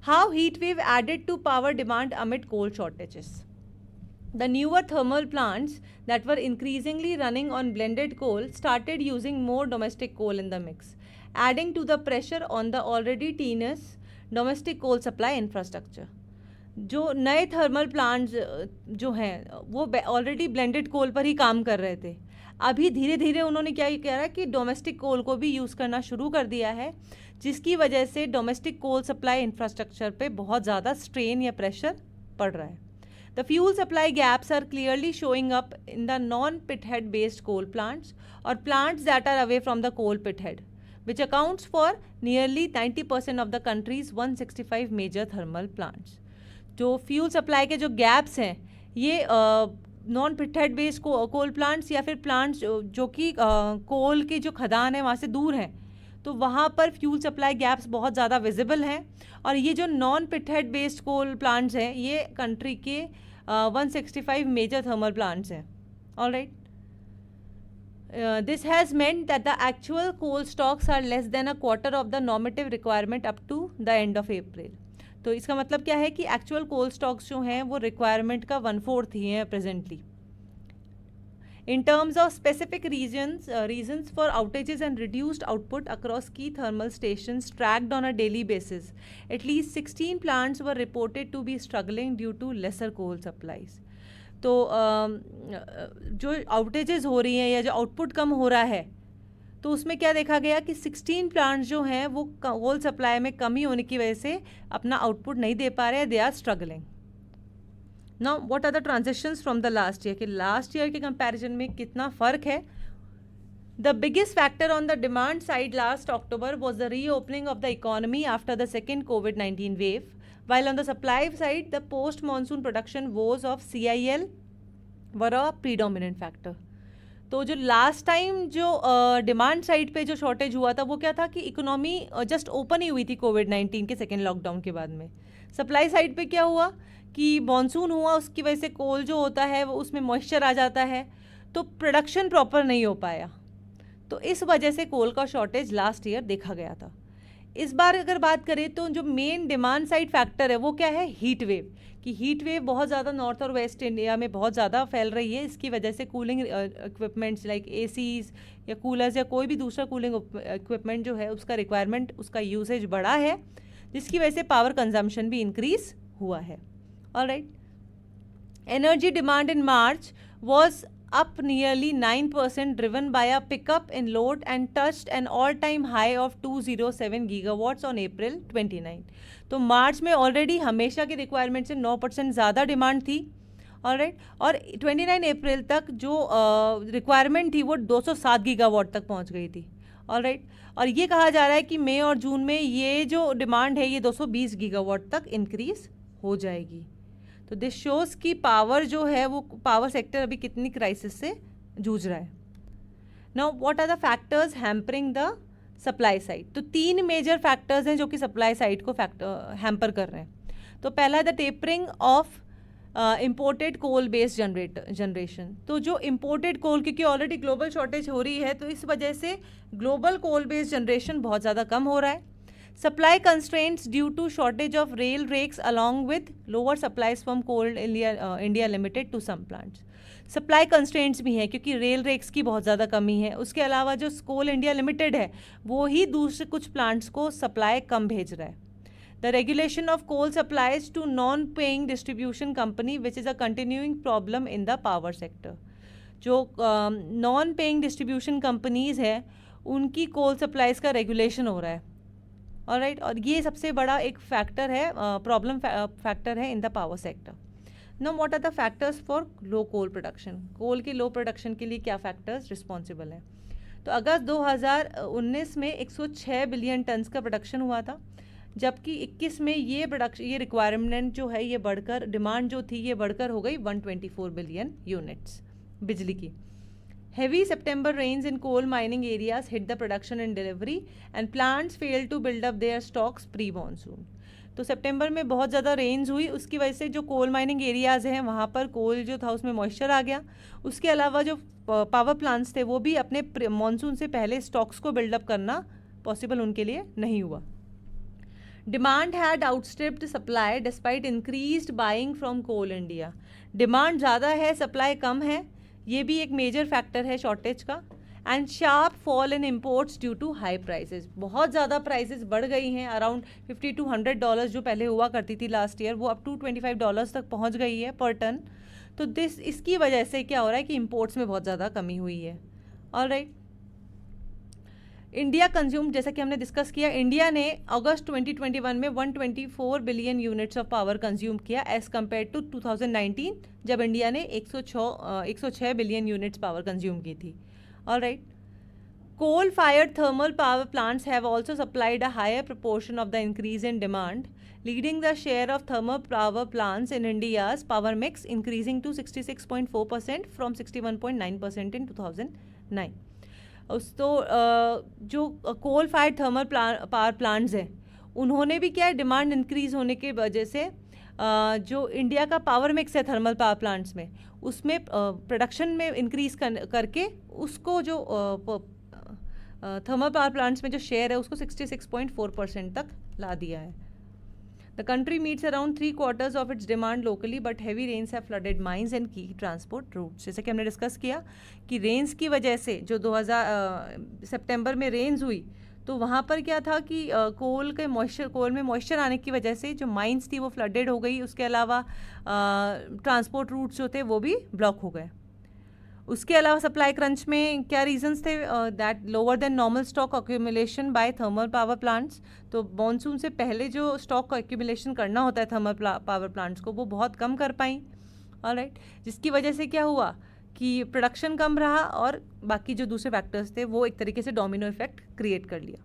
How heat wave added to power demand amid coal shortages. The newer thermal plants that were increasingly running on blended coal started using more domestic coal in the mix, adding to the pressure on the already tenuous domestic coal supply infrastructure. जो नए thermal plants जो हैं वो already blended कोल पर ही काम कर रहे थे। अभी धीरे धीरे उन्होंने क्या कह रहा है कि डोमेस्टिक कोल को भी यूज़ करना शुरू कर दिया है, जिसकी वजह से डोमेस्टिक कोल सप्लाई इंफ्रास्ट्रक्चर पे बहुत ज़्यादा स्ट्रेन या प्रेशर पड़ रहा है. The fuel supply gaps are clearly showing up in the non-pithead based coal plants or plants that are away from the coal pithead, which accounts for nearly 90% of the country's 165 major thermal plants. जो fuel supply के जो gaps हैं ये non पिthead based कोल plants या फिर plants जो कि कोल के जो खदान है वहाँ से दूर हैं, तो वहाँ पर फ्यूल सप्लाई गैप्स बहुत ज़्यादा विजिबल हैं. और ये जो नॉन पिthead बेस्ड कोल प्लांट्स हैं ये कंट्री के 165 मेजर थर्मल प्लांट्स हैं. Alright, this has meant that the actual coal stocks are less than a quarter of the normative requirement up to the end of April. तो इसका मतलब क्या है कि एक्चुअल कोल स्टॉक्स जो हैं वो रिक्वायरमेंट का 1/4 ही हैं presently. In terms of specific reasons for outages and reduced output across key thermal stations tracked on a daily basis, at least 16 plants were reported to be struggling due to lesser coal supplies. तो जो outages हो रही हैं या जो output कम हो रहा है, तो उसमें क्या देखा गया कि 16 प्लांट्स जो हैं वो कोल सप्लाई में कमी होने की वजह से अपना आउटपुट नहीं दे पा रहे हैं, they are struggling. Now what are the transitions from the last year, कि लास्ट ईयर के कंपैरिजन में कितना फ़र्क है. The biggest factor on the demand side last October was the reopening of the economy after the second COVID-19 wave, while on the supply side the post monsoon production woes of CIL were a predominant factor. तो जो last time जो demand side पे जो shortage हुआ था वो क्या था कि इकोनॉमी जस्ट ओपन ही हुई थी COVID-19 के सेकेंड लॉकडाउन के बाद में. सप्लाई साइड पे क्या हुआ कि मॉनसून हुआ, उसकी वजह से कोल जो होता है वो उसमें मॉइस्चर आ जाता है, तो प्रोडक्शन प्रॉपर नहीं हो पाया. तो इस वजह से कोल का शॉर्टेज लास्ट ईयर देखा गया था. इस बार अगर बात करें तो जो मेन डिमांड साइड फैक्टर है वो क्या है, हीट वेव. कि हीट वेव बहुत ज़्यादा नॉर्थ और वेस्ट इंडिया में बहुत ज़्यादा फैल रही है. इसकी वजह से कूलिंग इक्विपमेंट्स लाइक ACs या कूलर्स या कोई भी दूसरा कूलिंग इक्विपमेंट जो है उसका रिक्वायरमेंट, उसका यूसेज बढ़ा है, जिसकी वजह से पावर कंजम्पशन भी इंक्रीज हुआ है. Alright, energy demand in March was up nearly 9%, driven by a pickup in load and touched an all-time high of 207 gigawatts on April 29. तो मार्च में ऑलरेडी हमेशा की रिक्वायरमेंट से 9% ज़्यादा डिमांड थी. ऑलराइट, और 29 अप्रैल तक जो रिक्वायरमेंट थी वो 207 गीगावाट तक पहुंच गई थी. ऑलराइट, और ये कहा जा रहा है कि मई और जून में ये जो डिमांड है ये 220 गीगावाट तक इंक्रीज हो जाएगी. तो दिस शोज़ कि पावर जो है वो पावर सेक्टर अभी कितनी क्राइसिस से जूझ रहा है. Now what are the factors hampering the supply side. तो 3 मेजर फैक्टर्स हैं जो कि सप्लाई साइड को हैम्पर कर रहे हैं. तो पहला है the tapering of imported coal based generation. तो जो इम्पोर्टेड कोल, क्योंकि ऑलरेडी ग्लोबल शॉर्टेज हो रही है, तो इस वजह से ग्लोबल कोल बेस्ड जनरेशन बहुत ज़्यादा कम हो रहा है. Supply constraints due to shortage of rail rakes along with lower supplies from Coal India Limited to some plants. Supply constraints भी हैं क्योंकि रेल रेक्स की बहुत ज़्यादा कमी है. उसके अलावा जो कोल इंडिया लिमिटेड है वो ही दूसरे कुछ प्लांट्स को सप्लाई कम भेज रहा है. The regulation of coal supplies to non paying distribution company which is a continuing problem in the power sector. जो नॉन पेइंग डिस्ट्रीब्यूशन कंपनीज हैं उनकी कोल सप्लाइज का रेगुलेशन हो रहा है. ऑलराइट, और ये सबसे बड़ा एक फैक्टर है, प्रॉब्लम फैक्टर है in the power sector. Now what are the factors for low coal production. Coal के लो प्रोडक्शन के लिए क्या फैक्टर्स रिस्पॉन्सिबल हैं. तो अगस्त 2019 में 106 बिलियन टन्स का प्रोडक्शन हुआ था, जबकि 21 में ये रिक्वायरमेंट जो है ये बढ़कर, डिमांड जो थी ये बढ़कर हो गई 124 बिलियन यूनिट्स बिजली की. Heavy September rains in coal mining areas hit the production and delivery and plants failed to build up their stocks pre-monsoon. तो सितंबर में बहुत ज़्यादा रेंज हुई, उसकी वजह से जो कोल माइनिंग एरियाज़ हैं वहाँ पर कोल जो था उसमें मॉइस्चर आ गया. उसके अलावा जो पावर प्लांट्स थे वो भी अपने मानसून से पहले स्टॉक्स को बिल्डअप करना पॉसिबल उनके लिए नहीं हुआ. Demand had outstripped supply despite increased buying from Coal India. Demand ज़्यादा है, सप्लाई कम है, ये भी एक मेजर फैक्टर है शॉर्टेज का. And sharp fall in imports due to high prices. बहुत ज़्यादा प्राइसेस बढ़ गई हैं, अराउंड $50 to $100 जो पहले हुआ करती थी लास्ट ईयर वो अब to $25 तक पहुंच गई है पर टन. तो इसकी वजह से क्या हो रहा है कि इम्पोर्ट्स में बहुत ज़्यादा कमी हुई है. ऑलराइट, इंडिया कंज्यूम, जैसा कि हमने डिस्कस किया, इंडिया ने अगस्त 2021 में 124 billion units of power consume किया एज कम्पेयर टू 2019 जब इंडिया ने 106 बिलियन यूनिट्स पावर कंज्यूम की थी। Alright, coal fired thermal power plants have also supplied a higher proportion of the increase in demand, leading the share of thermal power plants in India's power mix increasing to 66.4% from 61.9% in 2009। जो coal fired thermal power plants हैं उन्होंने भी क्या है, demand increase होने की वजह से जो इंडिया का पावर मिक्स है थर्मल पावर प्लांट्स में, उसमें प्रोडक्शन में इंक्रीज करके उसको जो थर्मल पावर प्लांट्स में जो शेयर है उसको 66.4% तक ला दिया है। The country meets around 3/4 of its demand locally but heavy rains have flooded mines and key transport routes. जैसे कि हमने डिस्कस किया कि रेन्स की वजह से जो 2000 सितंबर में रेन्स हुई तो वहाँ पर क्या था कि कोल में मॉइस्चर आने की वजह से जो माइंस थी वो फ्लडेड हो गई। उसके अलावा ट्रांसपोर्ट रूट्स जो थे वो भी ब्लॉक हो गए। उसके अलावा सप्लाई क्रंच में क्या रीजंस थे, that lower than normal stock accumulation by thermal power plants. तो मॉनसून से पहले जो स्टॉक का एक्यूमुलेशन करना होता है थर्मल पावर प्लांट्स को वो बहुत कम कर पाई। ऑलराइट, जिसकी वजह से क्या हुआ कि प्रोडक्शन कम रहा और बाकी जो दूसरे फैक्टर्स थे वो एक तरीके से डोमिनो इफेक्ट क्रिएट कर लिया।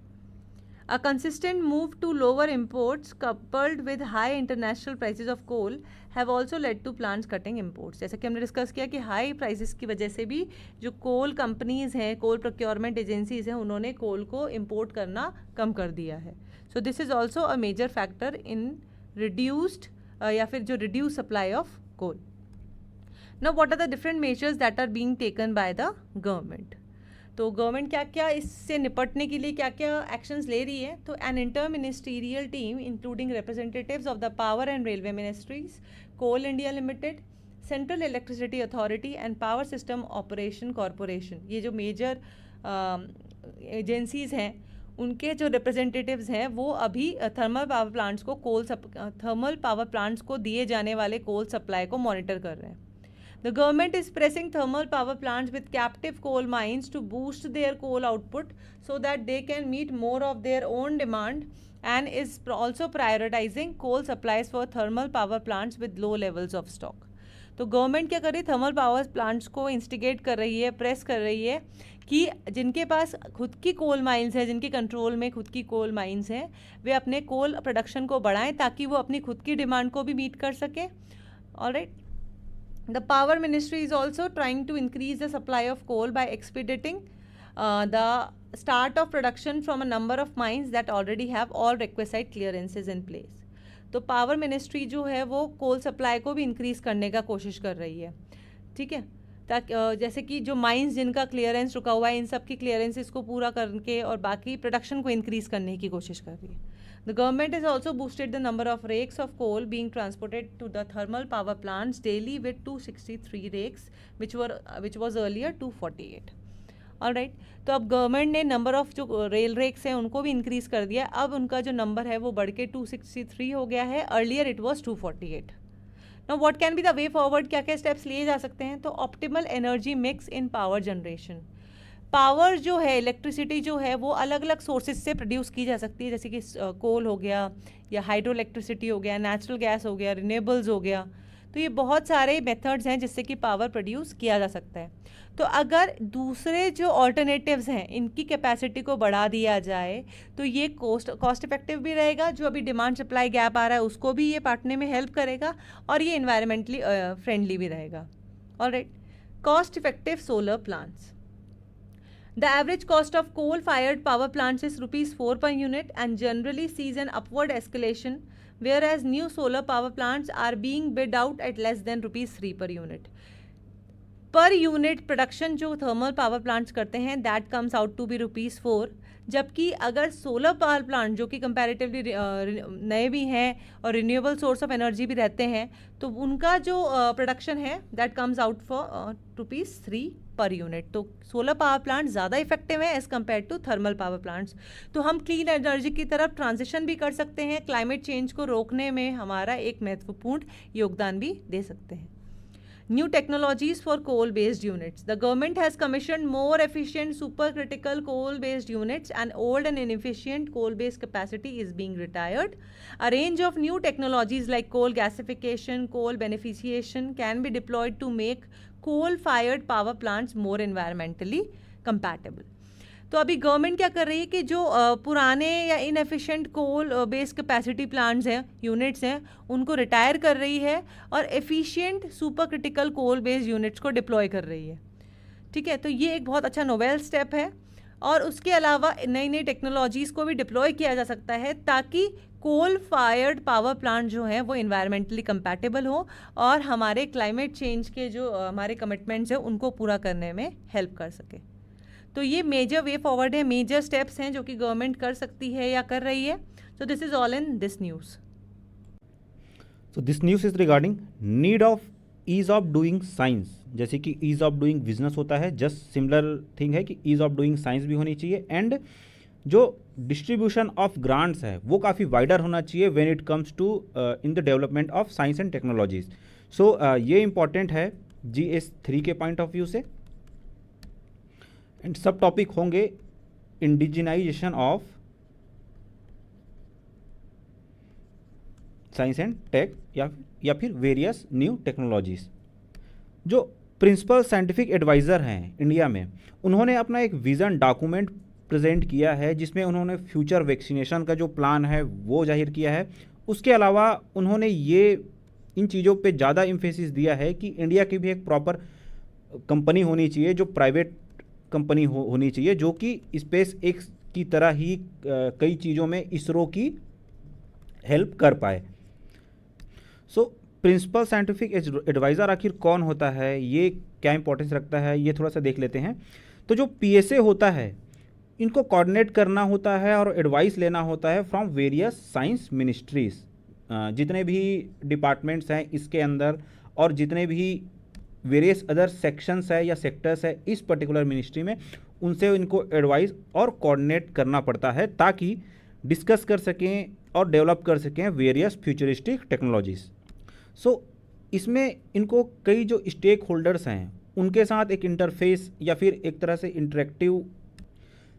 A consistent move to lower imports coupled with high international prices of coal have also led to plants cutting imports। जैसा कि हमने डिस्कस किया कि हाई प्राइसेस की वजह से भी जो कोल कंपनीज हैं, कोल प्रोक्योरमेंट एजेंसीज हैं, उन्होंने कोल को इंपोर्ट करना कम कर दिया है। So this is also a major factor in reduced या फिर जो reduce supply of coal. Now what are the different measures that are being taken by the government. तो गवर्नमेंट क्या क्या इससे निपटने के लिए क्या क्या एक्शंस ले रही है। तो an inter ministerial team including representatives of the power and railway ministries, Coal India Limited, Central Electricity Authority and Power System Operation Corporation, ये जो मेजर एजेंसीज हैं उनके जो रिप्रेजेंटेटिव्स हैं वो अभी थर्मल पावर प्लांट्स को दिए जाने वाले कोल सप्लाई को मॉनिटर कर रहे हैं। The government is pressing thermal power plants with captive coal mines to boost their coal output so that they can meet more of their own demand and is also prioritizing coal supplies for thermal power plants with low levels of stock। तो government क्या कर रही है, thermal power plants को instigate कर रही है, press कर रही है कि जिनके पास खुद की कोल माइंस है, जिनके कंट्रोल में खुद की कोल माइंस हैं, वे अपने कोल प्रोडक्शन को बढ़ाएं ताकि वो अपनी खुद की डिमांड को भी मीट कर सके। Alright, the power ministry is also trying to increase the supply of coal by expediting the start of production from a number of mines that already have all requisite clearances in place। तो power ministry जो है वो coal supply को भी increase करने का कोशिश कर रही है। ठीक है, ताकि जैसे कि जो माइंस जिनका क्लियरेंस रुका हुआ है इन सब की क्लियरेंसेस को पूरा करके और बाकी प्रोडक्शन को इंक्रीज़ करने की कोशिश कर रही है। The government has also boosted the number of rakes of coal being transported to the thermal power plants daily with 263 rakes, which was earlier 248। Alright, तो अब गवर्नमेंट ने नंबर ऑफ जो रेल रेक्स हैं उनको भी इंक्रीज़ कर दिया। अब उनका जो नंबर है वो बढ़ के 263 हो गया है, earlier it was 248। Now what can be the way forward, क्या क्या स्टेप्स लिए जा सकते हैं। तो optimal energy mix in power generation, power जो है, इलेक्ट्रिसिटी जो है वो अलग अलग सोर्सेज से प्रोड्यूस की जा सकती है, जैसे कि कोल हो गया या हाइड्रो इलेक्ट्रिसिटी हो गया, नेचुरल गैस हो गया, रिन्यूएबल्स हो गया। तो ये बहुत सारे मेथड्स हैं जिससे कि पावर प्रोड्यूस किया जा सकता है। तो अगर दूसरे जो ऑल्टरनेटिव्स हैं इनकी कैपेसिटी को बढ़ा दिया जाए तो ये कॉस्ट इफेक्टिव भी रहेगा, जो अभी डिमांड सप्लाई गैप आ रहा है उसको भी ये पाटने में हेल्प करेगा और ये इन्वायरमेंटली फ्रेंडली भी रहेगा। Alright, cost effective solar plants. The average cost of coal-fired power plants is ₹4 per unit and generally sees an upward escalation, whereas new solar power plants are being bid out at less than ₹3 per unit। Per unit production जो thermal power plants करते हैं that comes out to be ₹4, जबकि अगर solar power plant जो कि comparatively नए भी हैं और रिन्यूएबल सोर्स ऑफ एनर्जी भी रहते हैं तो उनका जो प्रोडक्शन है that comes out for ₹3 per unit. तो सोलर पावर प्लांट ज़्यादा इफेक्टिव है as compare to thermal power plants. तो हम क्लीन एनर्जी की तरफ ट्रांजिशन भी कर सकते हैं, क्लाइमेट चेंज को रोकने में हमारा एक महत्वपूर्ण योगदान भी दे सकते हैं। New technologies for coal-based units. The government has commissioned more efficient supercritical coal-based units, and old and inefficient coal-based capacity is being retired. A range of new technologies like coal gasification, coal beneficiation can be deployed to make coal-fired power plants more environmentally compatible. तो अभी government क्या कर रही है कि जो पुराने या inefficient coal based capacity plants हैं, यूनिट्स हैं, उनको रिटायर कर रही है और efficient super critical coal based units को डिप्लॉय कर रही है। ठीक है, तो ये एक बहुत अच्छा नोवेल स्टेप है और उसके अलावा नई नई टेक्नोलॉजीज़ को भी डिप्लॉय किया जा सकता है ताकि कोल फायर्ड पावर प्लांट जो हैं वो इन्वायरमेंटली कंपैटिबल हो और हमारे क्लाइमेट चेंज के जो हमारे कमिटमेंट्स हैं उनको पूरा करने में हेल्प कर सके। तो ये मेजर वे फॉरवर्ड है, मेजर स्टेप्स हैं जो कि गवर्नमेंट कर सकती है या कर रही है। So this is all in this news. So this news is regarding need of ease of doing science. जैसे कि ईज ऑफ डूइंग बिजनेस होता है, जस्ट सिमिलर थिंग है कि ईज ऑफ डूइंग साइंस भी होनी चाहिए। एंड जो डिस्ट्रीब्यूशन ऑफ ग्रांट्स है वो काफ़ी वाइडर होना चाहिए when it comes to in the development of science and technologies. So ये इंपॉर्टेंट है GS3 के पॉइंट ऑफ व्यू से। एंड सब टॉपिक होंगे indigenisation of science and tech या फिर वेरियस न्यू टेक्नोलॉजीज। जो प्रिंसिपल साइंटिफिक एडवाइज़र हैं इंडिया में, उन्होंने अपना एक विज़न डॉक्यूमेंट प्रेजेंट किया है जिसमें उन्होंने फ्यूचर वैक्सीनेशन का जो प्लान है वो जाहिर किया है। उसके अलावा उन्होंने ये इन चीज़ों पे ज़्यादा एम्फेसिस दिया है कि इंडिया की भी एक प्रॉपर कंपनी होनी चाहिए, जो प्राइवेट कंपनी होनी चाहिए, जो कि स्पेस एक्स की तरह ही कई चीज़ों में इसरो की हेल्प कर पाए। सो प्रिंसिपल साइंटिफिक एडवाइज़र आखिर कौन होता है, ये क्या इंपॉर्टेंस रखता है, ये थोड़ा सा देख लेते हैं। तो जो PSA होता है, इनको कोऑर्डिनेट करना होता है और एडवाइस लेना होता है फ्रॉम वेरियस साइंस मिनिस्ट्रीज़। जितने भी डिपार्टमेंट्स हैं इसके अंदर और जितने भी वेरियस अदर सेक्शंस है या सेक्टर्स है इस पर्टिकुलर मिनिस्ट्री में, उनसे इनको एडवाइस और कोऑर्डिनेट करना पड़ता है ताकि डिस्कस कर सकें और डेवलप कर सकें वेरियस फ्यूचरिस्टिक टेक्नोलॉजीज़। सो इसमें इनको कई जो स्टेक होल्डर्स हैं उनके साथ एक इंटरफेस या फिर एक तरह से इंटरेक्टिव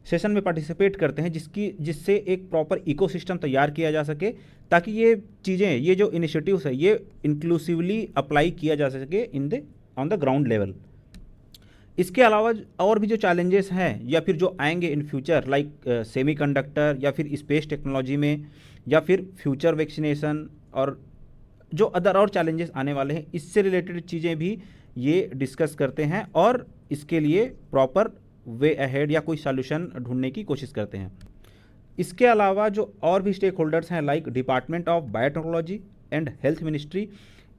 सेशन में पार्टिसिपेट करते हैं जिससे एक प्रॉपर इकोसिस्टम तैयार किया जा सके ताकि ये चीज़ें, ये जो इनिशिएटिव्स है ये इंक्लूसिवली अप्लाई किया जा सके ऑन द ग्राउंड लेवल। इसके अलावा और भी जो चैलेंजेस हैं या फिर जो आएंगे इन फ्यूचर, लाइक सेमीकंडक्टर या फिर स्पेस टेक्नोलॉजी में या फिर फ्यूचर वैक्सीनेशन और जो अदर और चैलेंजेस आने वाले हैं, इससे रिलेटेड चीज़ें भी ये डिस्कस करते हैं और इसके लिए प्रॉपर वे अहेड या कोई सॉल्यूशन ढूंढने की कोशिश करते हैं। इसके अलावा जो और भी स्टेक होल्डर्स हैं like department of biotechnology and health ministry,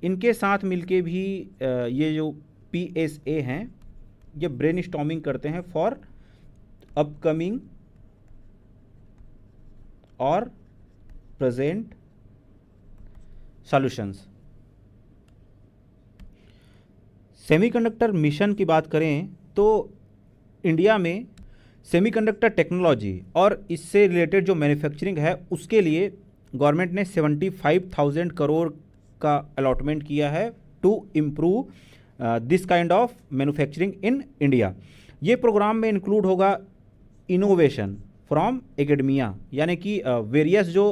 इनके साथ मिलके भी ये जो PSA हैं ये ब्रेनस्टॉर्मिंग करते हैं फॉर अपकमिंग और प्रेजेंट सॉल्यूशंस। सेमीकंडक्टर मिशन की बात करें तो इंडिया में सेमीकंडक्टर टेक्नोलॉजी और इससे रिलेटेड जो मैन्युफैक्चरिंग है उसके लिए गवर्नमेंट ने 75,000 करोड़ का अलॉटमेंट किया है to improve this kind of manufacturing in India. ये प्रोग्राम में इंक्लूड होगा इनोवेशन फ्रॉम एकेडमिया, यानी कि वेरियस जो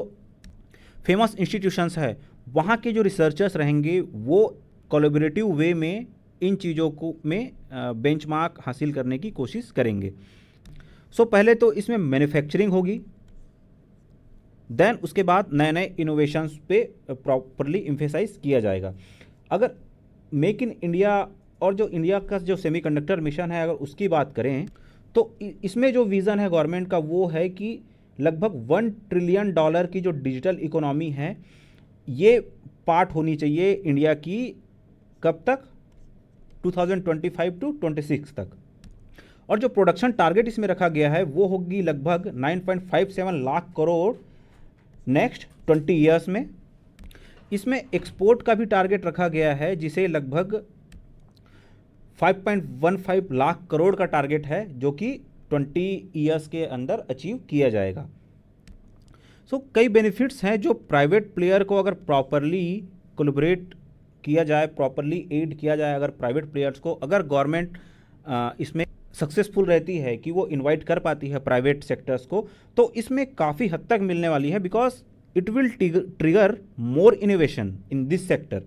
फेमस इंस्टीट्यूशंस है वहाँ के जो रिसर्चर्स रहेंगे वो कोलैबोरेटिव वे में इन चीज़ों को में बेंचमार्क हासिल करने की कोशिश करेंगे। सो पहले तो इसमें मैन्युफैक्चरिंग होगी, देन उसके बाद नए नए इनोवेशंस पे प्रॉपरली एम्फेसाइज किया जाएगा। अगर मेक इन इंडिया और जो इंडिया का जो सेमीकंडक्टर मिशन है अगर उसकी बात करें तो इसमें जो विज़न है गवर्नमेंट का वो है कि लगभग $1 ट्रिलियन की जो डिजिटल इकोनॉमी है ये पार्ट होनी चाहिए इंडिया की, कब तक, 2025 टू 26 तक। और जो प्रोडक्शन टारगेट इसमें रखा गया है वो होगी लगभग 9.57 लाख करोड़ नेक्स्ट 20 ईयर्स में। इसमें एक्सपोर्ट का भी टारगेट रखा गया है जिसे लगभग 5.15 लाख करोड़ का टारगेट है जो कि 20 ईयर्स के अंदर अचीव किया जाएगा। सो कई बेनिफिट्स हैं जो प्राइवेट प्लेयर को अगर प्रॉपरली कोलैबोरेट किया जाए, प्रॉपरली एड किया जाए अगर प्राइवेट प्लेयर्स को, अगर गवर्नमेंट इसमें सक्सेसफुल रहती है कि वो इनवाइट कर पाती है प्राइवेट सेक्टर्स को, तो इसमें काफ़ी हद तक मिलने वाली है, because it will trigger more innovation in this sector.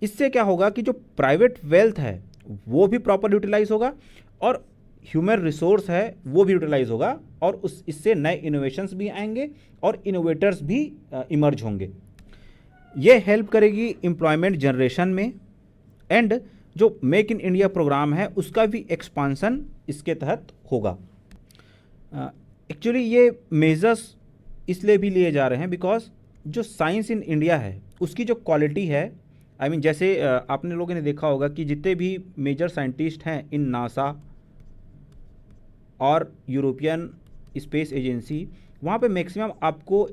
इससे क्या होगा कि जो प्राइवेट वेल्थ है वो भी प्रॉपर यूटिलाइज होगा और ह्यूमन रिसोर्स है वो भी यूटिलाइज होगा, और इससे नए इनोवेशंस भी आएंगे और इनोवेटर्स भी इमर्ज होंगे। ये हेल्प करेगी एम्प्लॉयमेंट जनरेशन में, एंड जो मेक इन इंडिया प्रोग्राम है उसका भी एक्सपांसन इसके तहत होगा। एक्चुअली ये मेजर्स इसलिए भी लिए जा रहे हैं बिकॉज जो साइंस इन इंडिया है उसकी जो क्वालिटी है, आई मीन जैसे आपने लोगों ने देखा होगा कि जितने भी मेजर साइंटिस्ट हैं इन नासा और यूरोपियन स्पेस एजेंसी, वहाँ पे मैक्सिमम आपको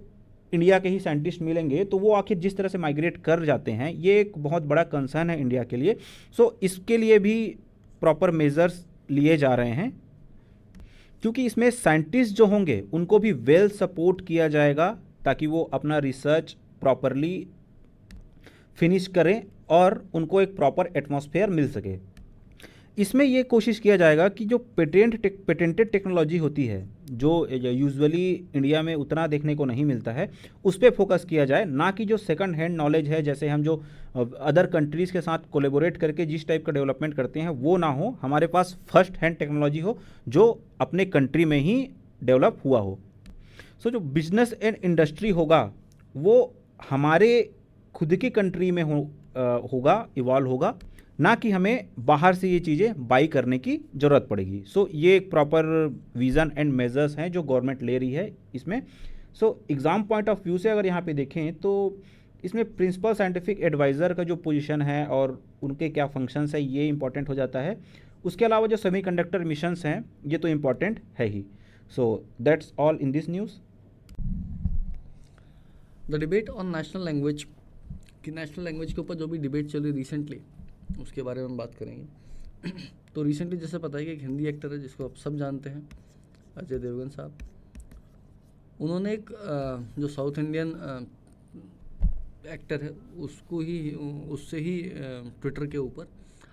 इंडिया के ही साइंटिस्ट मिलेंगे, तो वो आखिर जिस तरह से माइग्रेट कर जाते हैं ये एक बहुत बड़ा कंसर्न है इंडिया के लिए। सो इसके लिए भी प्रॉपर मेजर्स लिए जा रहे हैं, क्योंकि इसमें साइंटिस्ट जो होंगे उनको भी वेल सपोर्ट किया जाएगा ताकि वो अपना रिसर्च प्रॉपरली फिनिश करें और उनको एक प्रॉपर एटमॉस्फेयर मिल सके। इसमें ये कोशिश किया जाएगा कि जो पेटेंटेड टेक्नोलॉजी होती है जो यूजुअली इंडिया में उतना देखने को नहीं मिलता है, उस पर फोकस किया जाए, ना कि जो सेकंड हैंड नॉलेज है, जैसे हम जो अदर कंट्रीज़ के साथ कोलेबोरेट करके जिस टाइप का डेवलपमेंट करते हैं वो ना हो। हमारे पास फर्स्ट हैंड टेक्नोलॉजी हो जो अपने कंट्री में ही डेवलप हुआ हो। सो जो बिजनेस एंड इंडस्ट्री होगा वो हमारे खुद की कंट्री में होगा, इवॉल्व होगा, ना कि हमें बाहर से ये चीज़ें बाई करने की ज़रूरत पड़ेगी। सो ये एक प्रॉपर विज़न एंड मेजर्स हैं जो गवर्नमेंट ले रही है इसमें। सो एग्ज़ाम पॉइंट ऑफ व्यू से अगर यहाँ पे देखें तो इसमें प्रिंसिपल साइंटिफिक एडवाइज़र का जो पोजीशन है और उनके क्या फंक्शंस है ये इंपॉर्टेंट हो जाता है। उसके अलावा जो सेमीकंडक्टर मिशंस हैं ये तो इम्पॉर्टेंट है ही। So that's all in this news. The debate on national language, कि नेशनल लैंग्वेज के ऊपर जो भी डिबेट चल रही रिसेंटली उसके बारे में हम बात करेंगे। तो रिसेंटली जैसे पता है कि एक हिंदी एक्टर है जिसको आप सब जानते हैं, अजय देवगन साहब। उन्होंने एक जो साउथ इंडियन एक्टर है उससे ही ट्विटर के ऊपर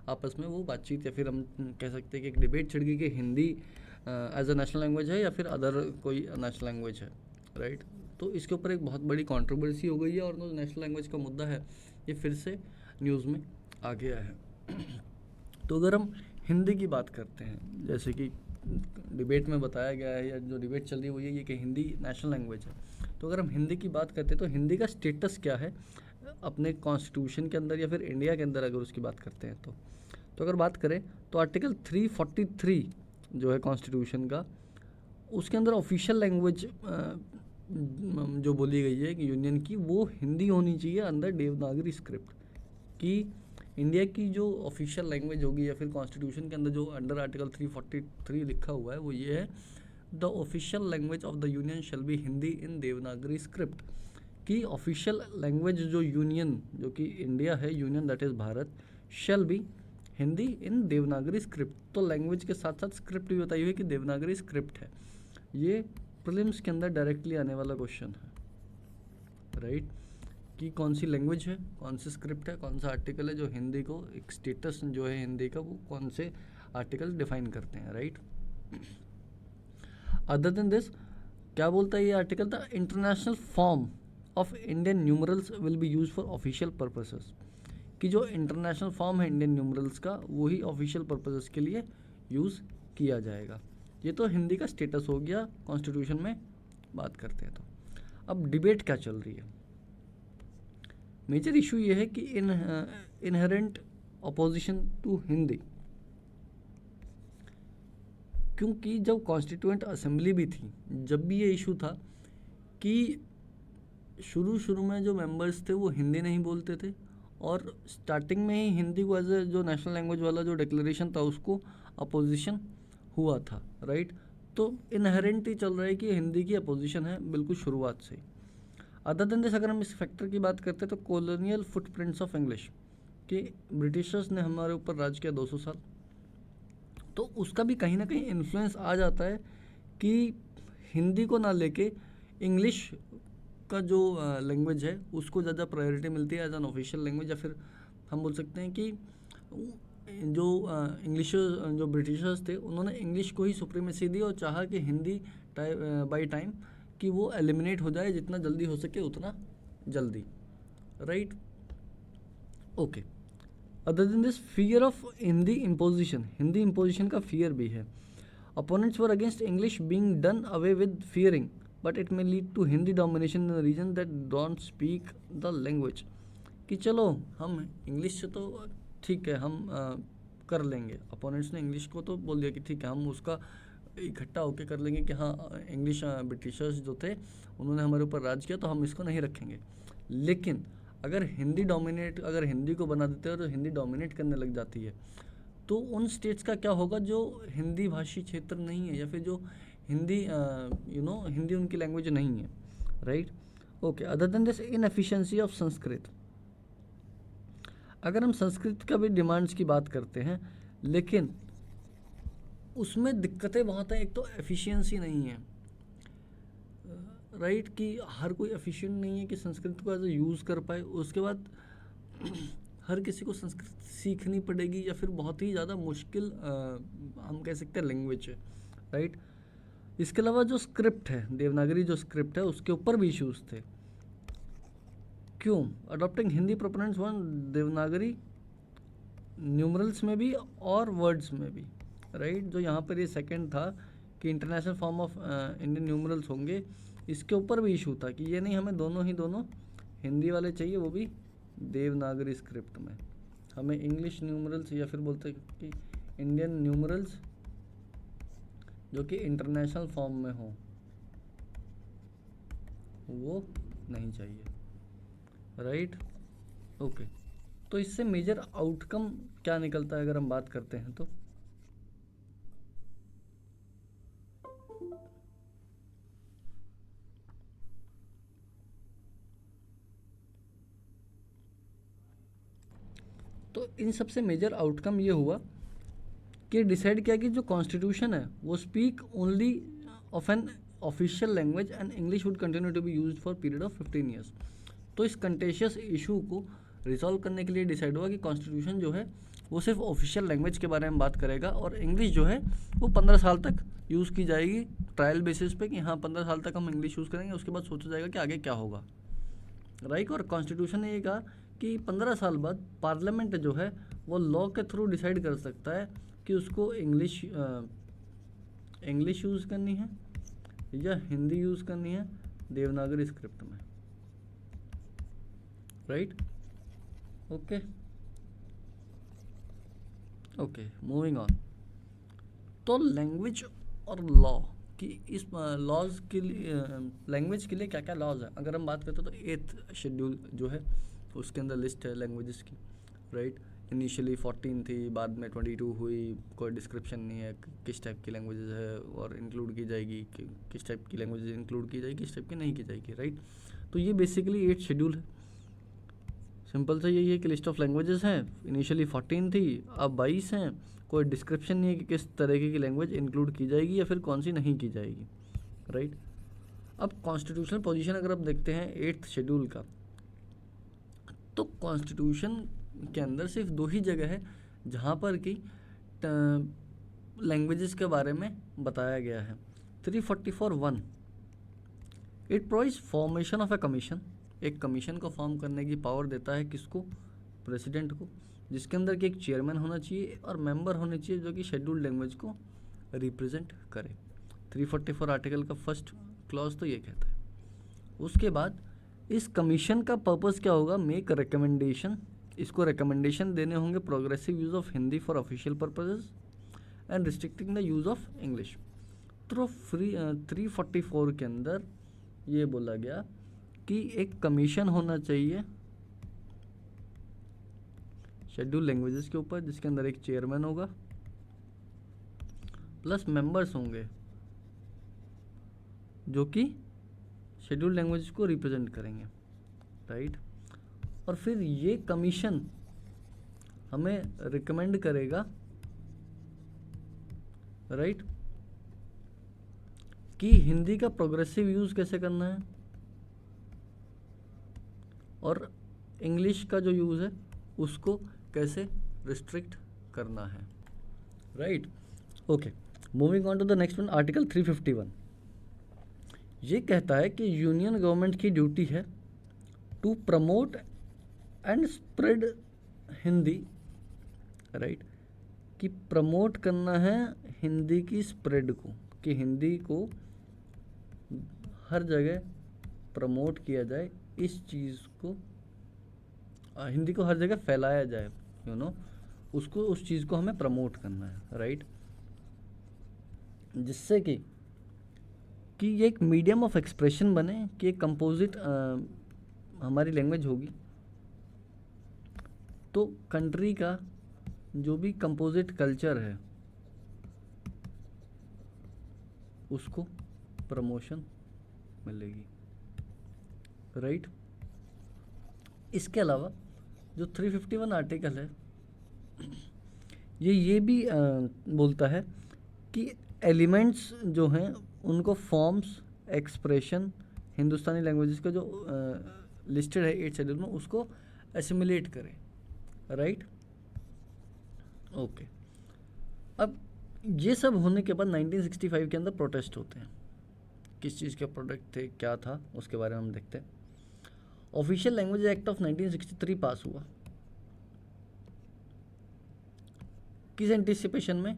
आपस में वो बातचीत, या फिर हम कह सकते हैं कि एक डिबेट छिड़ गई कि Hindi as a national language है या फिर अदर कोई नेशनल लैंग्वेज है, राइट। तो इसके ऊपर एक बहुत बड़ी कंट्रोवर्सी हो गई है और जो नेशनल लैंग्वेज का मुद्दा है ये फिर से न्यूज़ में आ गया है। तो अगर हम हिंदी की बात करते हैं, जैसे कि डिबेट में बताया गया है या जो डिबेट चल रही है वो ये कि हिंदी नेशनल लैंग्वेज है, तो अगर हम हिंदी की बात करते हैं तो हिंदी का स्टेटस क्या है अपने कॉन्स्टिट्यूशन के अंदर या फिर इंडिया के अंदर अगर उसकी बात करते हैं तो अगर बात करें तो आर्टिकल 343 जो है कॉन्स्टिट्यूशन का, उसके अंदर ऑफिशियल लैंग्वेज जो बोली गई है कि यूनियन की वो हिंदी होनी चाहिए अंदर देवनागरी स्क्रिप्ट, कि इंडिया की जो ऑफिशियल लैंग्वेज होगी या फिर कॉन्स्टिट्यूशन के अंदर जो अंडर आर्टिकल 343 लिखा हुआ है वो ये है, the official language of the union shall be Hindi in Devanagari script, कि ऑफिशियल लैंग्वेज जो यूनियन जो कि इंडिया है, union that is Bharat, shall be Hindi in Devanagari script. तो लैंग्वेज के साथ साथ स्क्रिप्ट भी बताई हुई है कि देवनागरी स्क्रिप्ट है। ये प्रीलिम्स के अंदर डायरेक्टली आने वाला क्वेश्चन है, राइट, कि कौन सी लैंग्वेज है, कौन सी स्क्रिप्ट है, कौन सा आर्टिकल है जो हिंदी को एक स्टेटस जो है हिंदी का वो कौन से आर्टिकल डिफाइन करते हैं, राइट। अदर देन दिस क्या बोलता है ये article, the international form of Indian numerals will be use for official purposes, कि जो इंटरनेशनल फॉर्म है इंडियन न्यूमरल्स का वही ऑफिशियल पर्पसेस के लिए यूज़ किया जाएगा। ये तो हिंदी का स्टेटस हो गया कॉन्स्टिट्यूशन में बात करते हैं। तो अब डिबेट क्या चल रही है, मेजर इशू ये है कि इनहेरेंट अपोजिशन टू हिंदी, क्योंकि जब कॉन्स्टिट्यूएंट असेंबली भी थी जब भी ये इशू था कि शुरू में जो मेंबर्स थे वो हिंदी नहीं बोलते थे और स्टार्टिंग में ही हिंदी को एज ए जो नेशनल लैंग्वेज वाला जो डिक्लेरेशन था उसको अपोजिशन हुआ था, राइट। तो इनहेरेंट ही चल रहा है कि हिंदी की अपोजिशन है बिल्कुल शुरुआत से। अदर देन दिस अगर हम इस फैक्टर की बात करते हैं तो कॉलोनियल फुटप्रिंट्स ऑफ इंग्लिश, कि ब्रिटिशर्स ने हमारे ऊपर राज किया 200 साल, तो उसका भी कहीं ना कहीं इन्फ्लुएंस आ जाता है कि हिंदी को ना लेके इंग्लिश का जो लैंग्वेज है उसको ज़्यादा प्रायोरिटी मिलती है एज एन ऑफिशियल लैंग्वेज या फिर हम बोल सकते हैं कि जो इंग्लिशर्स जो ब्रिटिशर्स थे उन्होंने इंग्लिश को ही सुप्रीमेसी दी और चाहा कि हिंदी बाई टाइम कि वो एलिमिनेट हो जाए जितना जल्दी हो सके उतना जल्दी, right. Okay, other than this fear of Hindi imposition का फियर भी है। Opponents were against English being done away with fearing, but it may lead to Hindi domination in the region that don't speak the language. कि चलो हम English से तो ठीक है हम कर लेंगे, अपोनेंट्स ने इंग्लिश को तो बोल दिया कि ठीक है हम उसका इकट्ठा होकर कर लेंगे कि हाँ इंग्लिश ब्रिटिशर्स जो थे उन्होंने हमारे ऊपर राज किया तो हम इसको नहीं रखेंगे। लेकिन अगर हिंदी को बना देते हैं और हिंदी डोमिनेट करने लग जाती है तो उन स्टेट्स का क्या होगा जो हिंदी भाषी क्षेत्र नहीं है या फिर जो हिंदी हिंदी उनकी लैंग्वेज नहीं है, right. Okay, other than this inefficiency of Sanskrit, अगर हम संस्कृत का भी डिमांड्स की बात करते हैं लेकिन उसमें दिक्कतें बहुत हैं। एक तो एफिशिएंसी नहीं है, राइट, कि हर कोई एफिशिएंट नहीं है कि संस्कृत को एज ए यूज़ कर पाए। उसके बाद हर किसी को संस्कृत सीखनी पड़ेगी या फिर बहुत ही ज़्यादा मुश्किल हम कह सकते हैं लैंग्वेज है, राइट। इसके अलावा जो स्क्रिप्ट है, देवनागरी जो स्क्रिप्ट है उसके ऊपर भी इश्यूज थे। क्यों? Adopting Hindi proponents one Devanagari numerals में भी और वर्ड्स में भी, राइट। जो यहाँ पर ये सेकंड था कि international form of Indian numerals होंगे, इसके ऊपर भी इशू था कि ये नहीं हमें दोनों हिंदी वाले चाहिए, वो भी देवनागरी स्क्रिप्ट में। हमें इंग्लिश न्यूमरल्स या फिर बोलते हैं कि इंडियन न्यूमरल्स जो कि इंटरनेशनल फॉर्म में हो वो नहीं चाहिए, राइट। ओके, तो इससे मेजर आउटकम क्या निकलता है अगर हम बात करते हैं तो इन सबसे मेजर आउटकम ये हुआ कि डिसाइड किया कि जो कॉन्स्टिट्यूशन है वो speak only of an official language and English would continue to be used for period of 15 years. तो इस कंटेशियस इशू को रिजॉल्व करने के लिए डिसाइड हुआ कि कॉन्स्टिट्यूशन जो है वो सिर्फ ऑफिशियल लैंग्वेज के बारे में बात करेगा और इंग्लिश जो है वो 15 साल तक यूज़ की जाएगी ट्रायल बेसिस पे कि हाँ 15 साल तक हम इंग्लिश यूज़ करेंगे, उसके बाद सोचा जाएगा कि आगे क्या होगा, राइट। और कॉन्स्टिट्यूशन ने ये कहा कि 15 साल बाद पार्लियामेंट जो है वो लॉ के थ्रू डिसाइड कर सकता है कि उसको इंग्लिश यूज़ करनी है या हिंदी यूज़ करनी है देवनागरी स्क्रिप्ट में, राइट। Okay, moving on. तो लैंग्वेज और लॉ कि इस लॉज के लिए लैंग्वेज के लिए क्या क्या लॉज है अगर हम बात करते हैं तो 8th शेड्यूल जो है उसके अंदर लिस्ट है लैंग्वेजेस की, राइट। इनिशियली 14 थी, बाद में 22 हुई, कोई डिस्क्रिप्शन नहीं है किस टाइप की लैंग्वेजेस है और इंक्लूड की जाएगी, किस टाइप की लैंग्वेजेस इंक्लूड की जाएगी, किस टाइप की नहीं की जाएगी, राइट। तो ये बेसिकली 8 शेड्यूल है। सिंपल सा यही है कि लिस्ट ऑफ लैंग्वेजेस हैं, इनिशियली 14 थी अब 22 हैं, कोई डिस्क्रिप्शन नहीं है कि किस तरीके की लैंग्वेज इंक्लूड की जाएगी या फिर कौन सी नहीं की जाएगी, राइट। अब कॉन्स्टिट्यूशनल पोजीशन अगर आप देखते हैं 8th शेड्यूल का, तो कॉन्स्टिट्यूशन के अंदर सिर्फ 2 ही जगह है जहाँ पर कि लैंग्वेजेस के बारे में बताया गया है। 344(1) it provides formation of a commission, एक कमीशन को फॉर्म करने की पावर देता है किसको? प्रेसिडेंट को, जिसके अंदर कि एक चेयरमैन होना चाहिए और मेंबर होने चाहिए जो कि शेड्यूल्ड लैंग्वेज को रिप्रेजेंट करे। 344 आर्टिकल का फर्स्ट क्लॉज तो ये कहता है। उसके बाद इस कमीशन का पर्पस क्या होगा? मेक रिकमेंडेशन, इसको रिकमेंडेशन देने होंगे progressive use of Hindi for official purposes and restricting the use of English. तो 344 के अंदर ये बोला गया कि एक कमीशन होना चाहिए शेड्यूल लैंग्वेजेस के ऊपर जिसके अंदर एक चेयरमैन होगा प्लस मेंबर्स होंगे जो कि शेड्यूल लैंग्वेज को रिप्रेजेंट करेंगे, राइट। और फिर ये कमीशन हमें रिकमेंड करेगा, राइट, कि हिंदी का प्रोग्रेसिव यूज़ कैसे करना है और इंग्लिश का जो यूज़ है उसको कैसे रिस्ट्रिक्ट करना है, right. Okay, moving on to the next one, article 351 ये कहता है कि यूनियन गवर्नमेंट की ड्यूटी है to promote and spread Hindi, right, कि प्रमोट करना है हिंदी की स्प्रेड को, कि हिंदी को हर जगह प्रमोट किया जाए, इस चीज़ को हिंदी को हर जगह फैलाया जाए, यू नो, उसको उस चीज़ को हमें प्रमोट करना है, राइट, जिससे कि ये एक मीडियम ऑफ एक्सप्रेशन बने, कि एक कंपोजिट हमारी लैंग्वेज होगी तो कंट्री का जो भी कंपोजिट कल्चर है उसको प्रमोशन मिलेगी, राइट। इसके अलावा जो 351 आर्टिकल है ये भी बोलता है कि एलिमेंट्स जो हैं उनको फॉर्म्स एक्सप्रेशन हिंदुस्तानी लैंग्वेजेस का जो लिस्टेड है 8 शेड्यूल में उसको एसिमुलेट करें, राइट। ओके, अब ये सब होने के बाद 1965 के अंदर प्रोटेस्ट होते हैं। किस चीज़ के प्रोटेस्ट थे, क्या था, उसके बारे में हम देखते हैं। ऑफिशियल लैंग्वेज एक्ट ऑफ 1963 पास हुआ, किस एंटिसिपेशन में,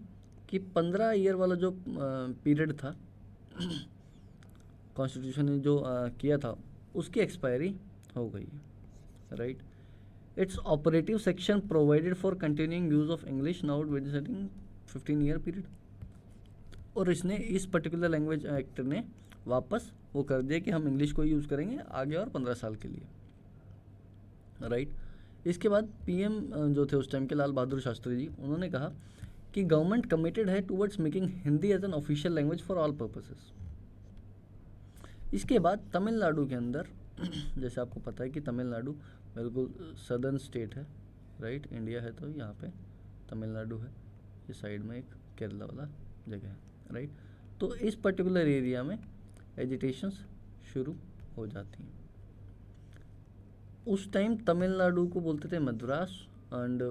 कि 15 ईयर वाला जो पीरियड था कॉन्स्टिट्यूशन ने जो किया था उसकी एक्सपायरी हो गई है, right. It's operative section provided for continuing use of English now with setting 15 year period, और इसने इस पर्टिकुलर लैंग्वेज एक्ट ने वापस वो कर दिया कि हम इंग्लिश को यूज़ करेंगे आगे और 15 साल के लिए, राइट। इसके बाद पीएम जो थे उस टाइम के लाल बहादुर शास्त्री जी, उन्होंने कहा कि गवर्नमेंट कमिटेड है towards making Hindi as an official language for all purposes. इसके बाद तमिलनाडु के अंदर जैसे आपको पता है कि तमिलनाडु बिल्कुल सदर्न स्टेट है, राइट, इंडिया है तो यहाँ पे तमिलनाडु है, ये साइड में एक केरला वाला जगह है, राइट। तो इस पर्टिकुलर एरिया में एजिटेशंस शुरू हो जाती हैं। उस टाइम तमिलनाडु को बोलते थे Madras, and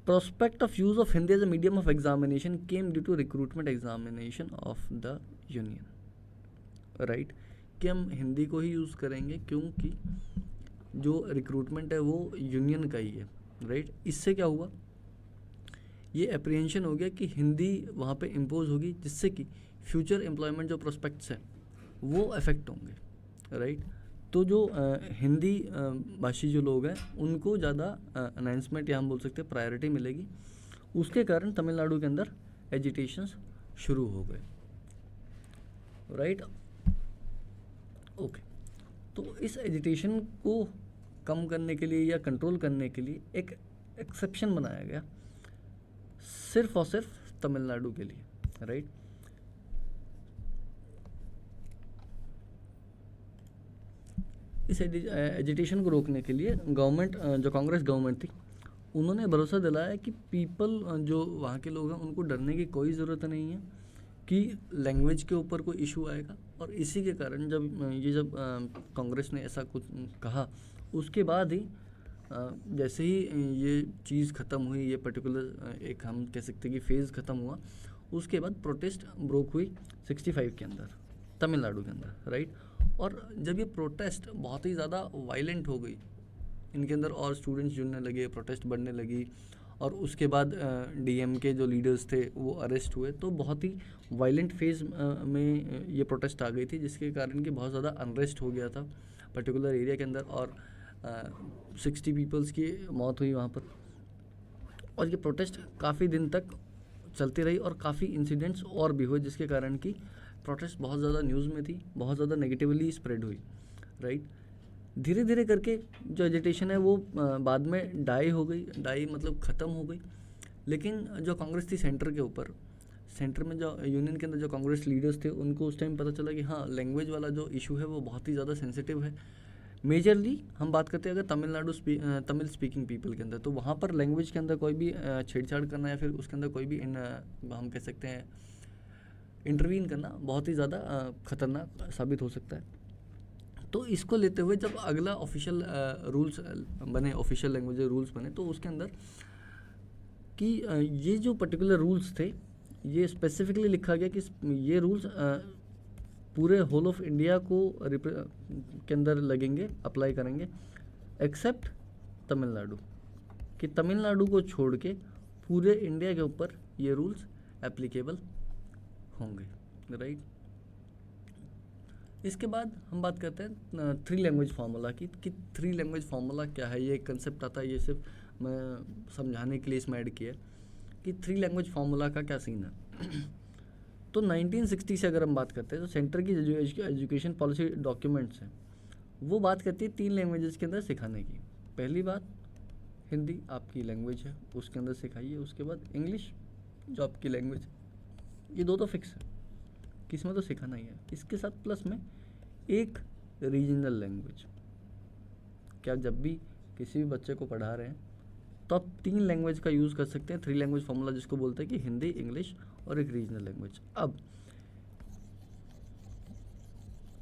prospect of use of Hindi as a medium of examination came due to recruitment examination of the union, right, कि हम हिंदी को ही यूज़ करेंगे क्योंकि जो रिक्रूटमेंट है वो यूनियन का ही है, राइट। इससे क्या हुआ, ये अप्रीहेंशन हो गया कि हिंदी वहाँ पे इम्पोज होगी, जिससे कि फ्यूचर एम्प्लॉयमेंट जो प्रोस्पेक्ट्स हैं वो अफेक्ट होंगे, राइट। तो जो हिंदी भाषी जो लोग हैं उनको ज़्यादा अनाउंसमेंट या हम बोल सकते हैं प्रायोरिटी मिलेगी, उसके कारण तमिलनाडु के अंदर एजिटेशंस शुरू हो गए, राइट। ओके, तो इस एजिटेशन को कम करने के लिए या कंट्रोल करने के लिए एक एक्सेप्शन बनाया गया सिर्फ और सिर्फ तमिलनाडु के लिए, राइट। इस एजिटेशन को रोकने के लिए गवर्नमेंट जो कांग्रेस गवर्नमेंट थी उन्होंने भरोसा दिलाया कि पीपल जो वहाँ के लोग हैं उनको डरने की कोई ज़रूरत नहीं है कि लैंग्वेज के ऊपर कोई इशू आएगा। और इसी के कारण जब कांग्रेस ने ऐसा कुछ कहा, उसके बाद ही जैसे ही ये चीज़ ख़त्म हुई, ये पर्टिकुलर एक हम कह सकते हैं कि फेज़ ख़त्म हुआ, उसके बाद प्रोटेस्ट ब्रोक हुई 65 के अंदर तमिलनाडु के अंदर, राइट। और जब ये प्रोटेस्ट बहुत ही ज़्यादा वायलेंट हो गई, इनके अंदर और स्टूडेंट्स जुड़ने लगे, प्रोटेस्ट बढ़ने लगी, और उसके बाद डीएम के जो लीडर्स थे वो अरेस्ट हुए, तो बहुत ही वायलेंट फेज़ में ये प्रोटेस्ट आ गई थी, जिसके कारण कि बहुत ज़्यादा अनरेस्ट हो गया था पर्टिकुलर एरिया के अंदर, और 60 पीपल्स की मौत हुई वहाँ पर। और ये प्रोटेस्ट काफ़ी दिन तक चलती रही और काफ़ी इंसिडेंट्स और भी हुए, जिसके कारण कि प्रोटेस्ट बहुत ज़्यादा न्यूज़ में थी, बहुत ज़्यादा नेगेटिवली स्प्रेड हुई, राइट। धीरे धीरे करके जो एजिटेशन है वो बाद में डाई हो गई, डाई मतलब ख़त्म हो गई। लेकिन जो कांग्रेस थी सेंटर के ऊपर, सेंटर में जो यूनियन के अंदर जो कांग्रेस लीडर्स थे, उनको उस टाइम पता चला कि हाँ, लैंग्वेज वाला जो इशू है वो बहुत ही ज़्यादा सेंसिटिव है। मेजरली हम बात करते हैं अगर तमिल स्पीकिंग पीपल के अंदर, तो वहाँ पर लैंग्वेज के अंदर कोई भी छेड़छाड़ करना या फिर उसके अंदर कोई भी हम कह सकते हैं इंटरवीन करना बहुत ही ज़्यादा ख़तरनाक साबित हो सकता है। तो इसको लेते हुए जब अगला ऑफिशियल रूल्स बने, ऑफिशियल लैंग्वेज रूल्स बने, तो उसके अंदर कि ये जो पर्टिकुलर रूल्स थे, ये स्पेसिफिकली लिखा गया कि ये रूल्स पूरे होल ऑफ इंडिया को के अंदर लगेंगे, अप्लाई करेंगे, एक्सेप्ट तमिलनाडु, कि तमिलनाडु को छोड़ के पूरे इंडिया के ऊपर ये रूल्स एप्लीकेबल होंगे, राइट। इसके बाद हम बात करते हैं 3 लैंग्वेज फार्मूला की, कि 3 लैंग्वेज फार्मूला क्या है। ये एक कंसेप्ट आता है, ये सिर्फ मैं समझाने के लिए इसमें ऐड किया है कि 3 लैंग्वेज फार्मूला का क्या सीन है। तो 1960 से अगर हम बात करते हैं, तो सेंटर की जो एजुकेशन पॉलिसी डॉक्यूमेंट्स हैं, वो बात करती है 3 लैंग्वेजेस के अंदर सिखाने की। पहली बात, हिंदी आपकी लैंग्वेज है, उसके अंदर सिखाइए। उसके बाद इंग्लिश जो आपकी लैंग्वेज है, ये 2 तो फिक्स है कि इसमें तो सिखाना ही है। इसके साथ प्लस में एक रीजनल लैंग्वेज, कि आप जब भी किसी भी बच्चे को पढ़ा रहे हैं तो आप 3 लैंग्वेज का यूज़ कर सकते हैं। 3 लैंग्वेज फार्मूला जिसको बोलते हैं कि हिंदी, इंग्लिश और एक रीजनल लैंग्वेज। अब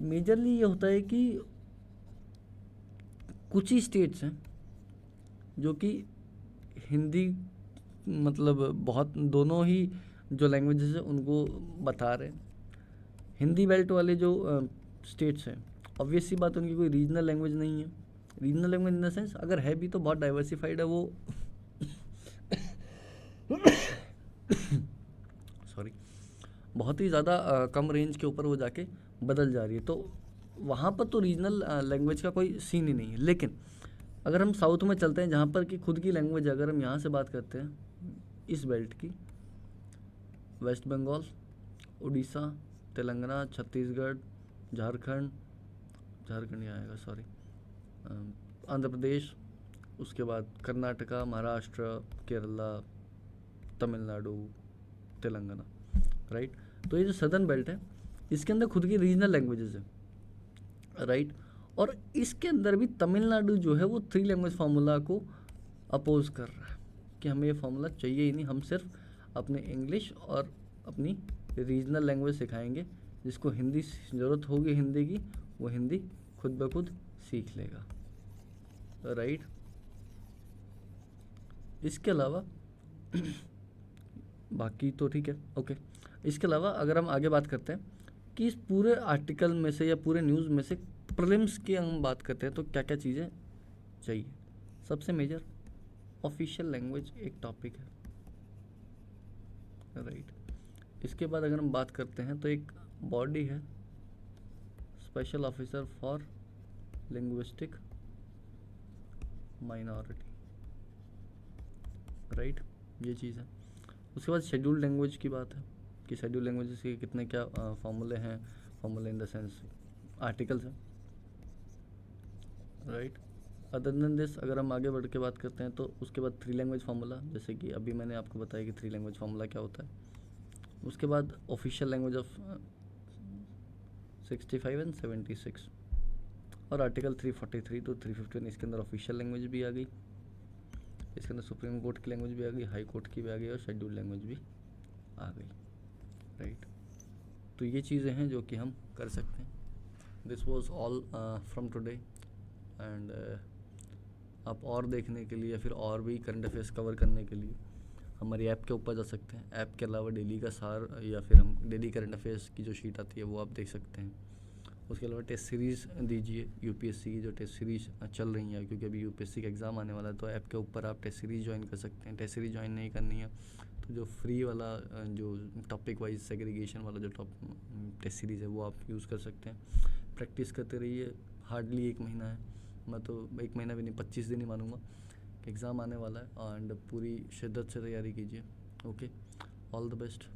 मेजरली ये होता है कि कुछ ही स्टेट्स हैं जो कि हिंदी मतलब बहुत दोनों ही जो लैंग्वेजेस हैं उनको बता रहे हैं। हिंदी बेल्ट वाले जो स्टेट्स हैं, ऑब्वियस सी बात, उनकी कोई रीजनल लैंग्वेज नहीं है। Regional language in the sense अगर है भी तो बहुत डाइवर्सिफाइड है, वो सॉरी, बहुत ही ज़्यादा कम रेंज के ऊपर वो जाके बदल जा रही है। तो वहाँ पर तो रीजनल लैंग्वेज का कोई सीन ही नहीं है। लेकिन अगर हम साउथ में चलते हैं, जहाँ पर कि खुद की लैंग्वेज, अगर हम यहाँ से बात करते हैं इस बेल्ट की, वेस्ट बंगाल, उड़ीसा, तेलंगाना, छत्तीसगढ़, झारखंड ही आएगा, सॉरी, आंध्र प्रदेश, उसके बाद कर्नाटका, महाराष्ट्र, केरला, तमिलनाडु, तेलंगाना, राइट। तो ये जो सदर्न बेल्ट है, इसके अंदर खुद की रीजनल लैंग्वेजेस है, राइट। और इसके अंदर भी तमिलनाडु जो है वो 3 लैंग्वेज फार्मूला को अपोज कर रहा है कि हमें ये फार्मूला चाहिए ही नहीं, हम सिर्फ अपने इंग्लिश और अपनी रीजनल लैंग्वेज सिखाएंगे। जिसको हिंदी ज़रूरत होगी हिंदी की, वो हिंदी खुद ब खुद सीख लेगा, राइट। इसके अलावा बाकी तो ठीक है, ओके। इसके अलावा अगर हम आगे बात करते हैं कि इस पूरे आर्टिकल में से या पूरे न्यूज़ में से प्रीलिम्स की हम बात करते हैं तो क्या क्या चीज़ें चाहिए। सबसे मेजर ऑफिशियल लैंग्वेज एक टॉपिक है, राइट। इसके बाद अगर हम बात करते हैं तो एक बॉडी है, special officer for linguistic minority, right, ये चीज़ है। उसके बाद शेड्यूल्ड लैंग्वेज की बात है कि शेड्यूल्ड लैंग्वेजेस के कितने क्या फॉर्मूले हैं, फॉर्मूले इन द सेंस आर्टिकल्स हैं, राइट। अदर देन दिस अगर हम आगे बढ़ के बात करते हैं तो उसके बाद 3 लैंग्वेज फार्मूला, जैसे कि अभी मैंने आपको बताया कि 3 लैंग्वेज फार्मूला क्या होता है। उसके बाद ऑफिशियल लैंग्वेज ऑफ 65 एंड 76 और आर्टिकल 343 टू 351, इसके अंदर ऑफिशियल लैंग्वेज भी आ गई, इसके अंदर सुप्रीम कोर्ट की लैंग्वेज भी आ गई, हाई कोर्ट की भी आ गई और शेड्यूल्ड लैंग्वेज भी आ गई, राइट। तो ये चीज़ें हैं जो कि हम कर सकते हैं। This was all from today and आप और देखने के लिए या फिर और भी करंट अफेयर्स कवर करने के लिए हमारी ऐप के ऊपर जा सकते हैं। ऐप के अलावा डेली का सार या फिर हम डेली करंट अफेयर्स की जो शीट आती है वो आप देख सकते हैं। उसके अलावा टेस्ट सीरीज़ दीजिए, यूपीएससी की जो टेस्ट सीरीज़ चल रही है, क्योंकि अभी यूपीएससी का एग्ज़ाम आने वाला है, तो ऐप के ऊपर आप टेस्ट सीरीज़ ज्वाइन कर सकते हैं। टेस्ट सीरीज़ ज्वाइन नहीं करनी है तो जो फ्री वाला जो टॉपिक वाइज सेग्रीगेशन वाला जो टेस्ट सीरीज़ है वो आप यूज़ कर सकते हैं। प्रैक्टिस करते रहिए, हार्डली 1 महीना है, मैं तो 1 महीना भी नहीं 25 दिन ही मानूंगा कि एग्ज़ाम आने वाला है, एंड पूरी शिद्दत से तैयारी कीजिए। Okay, all the best.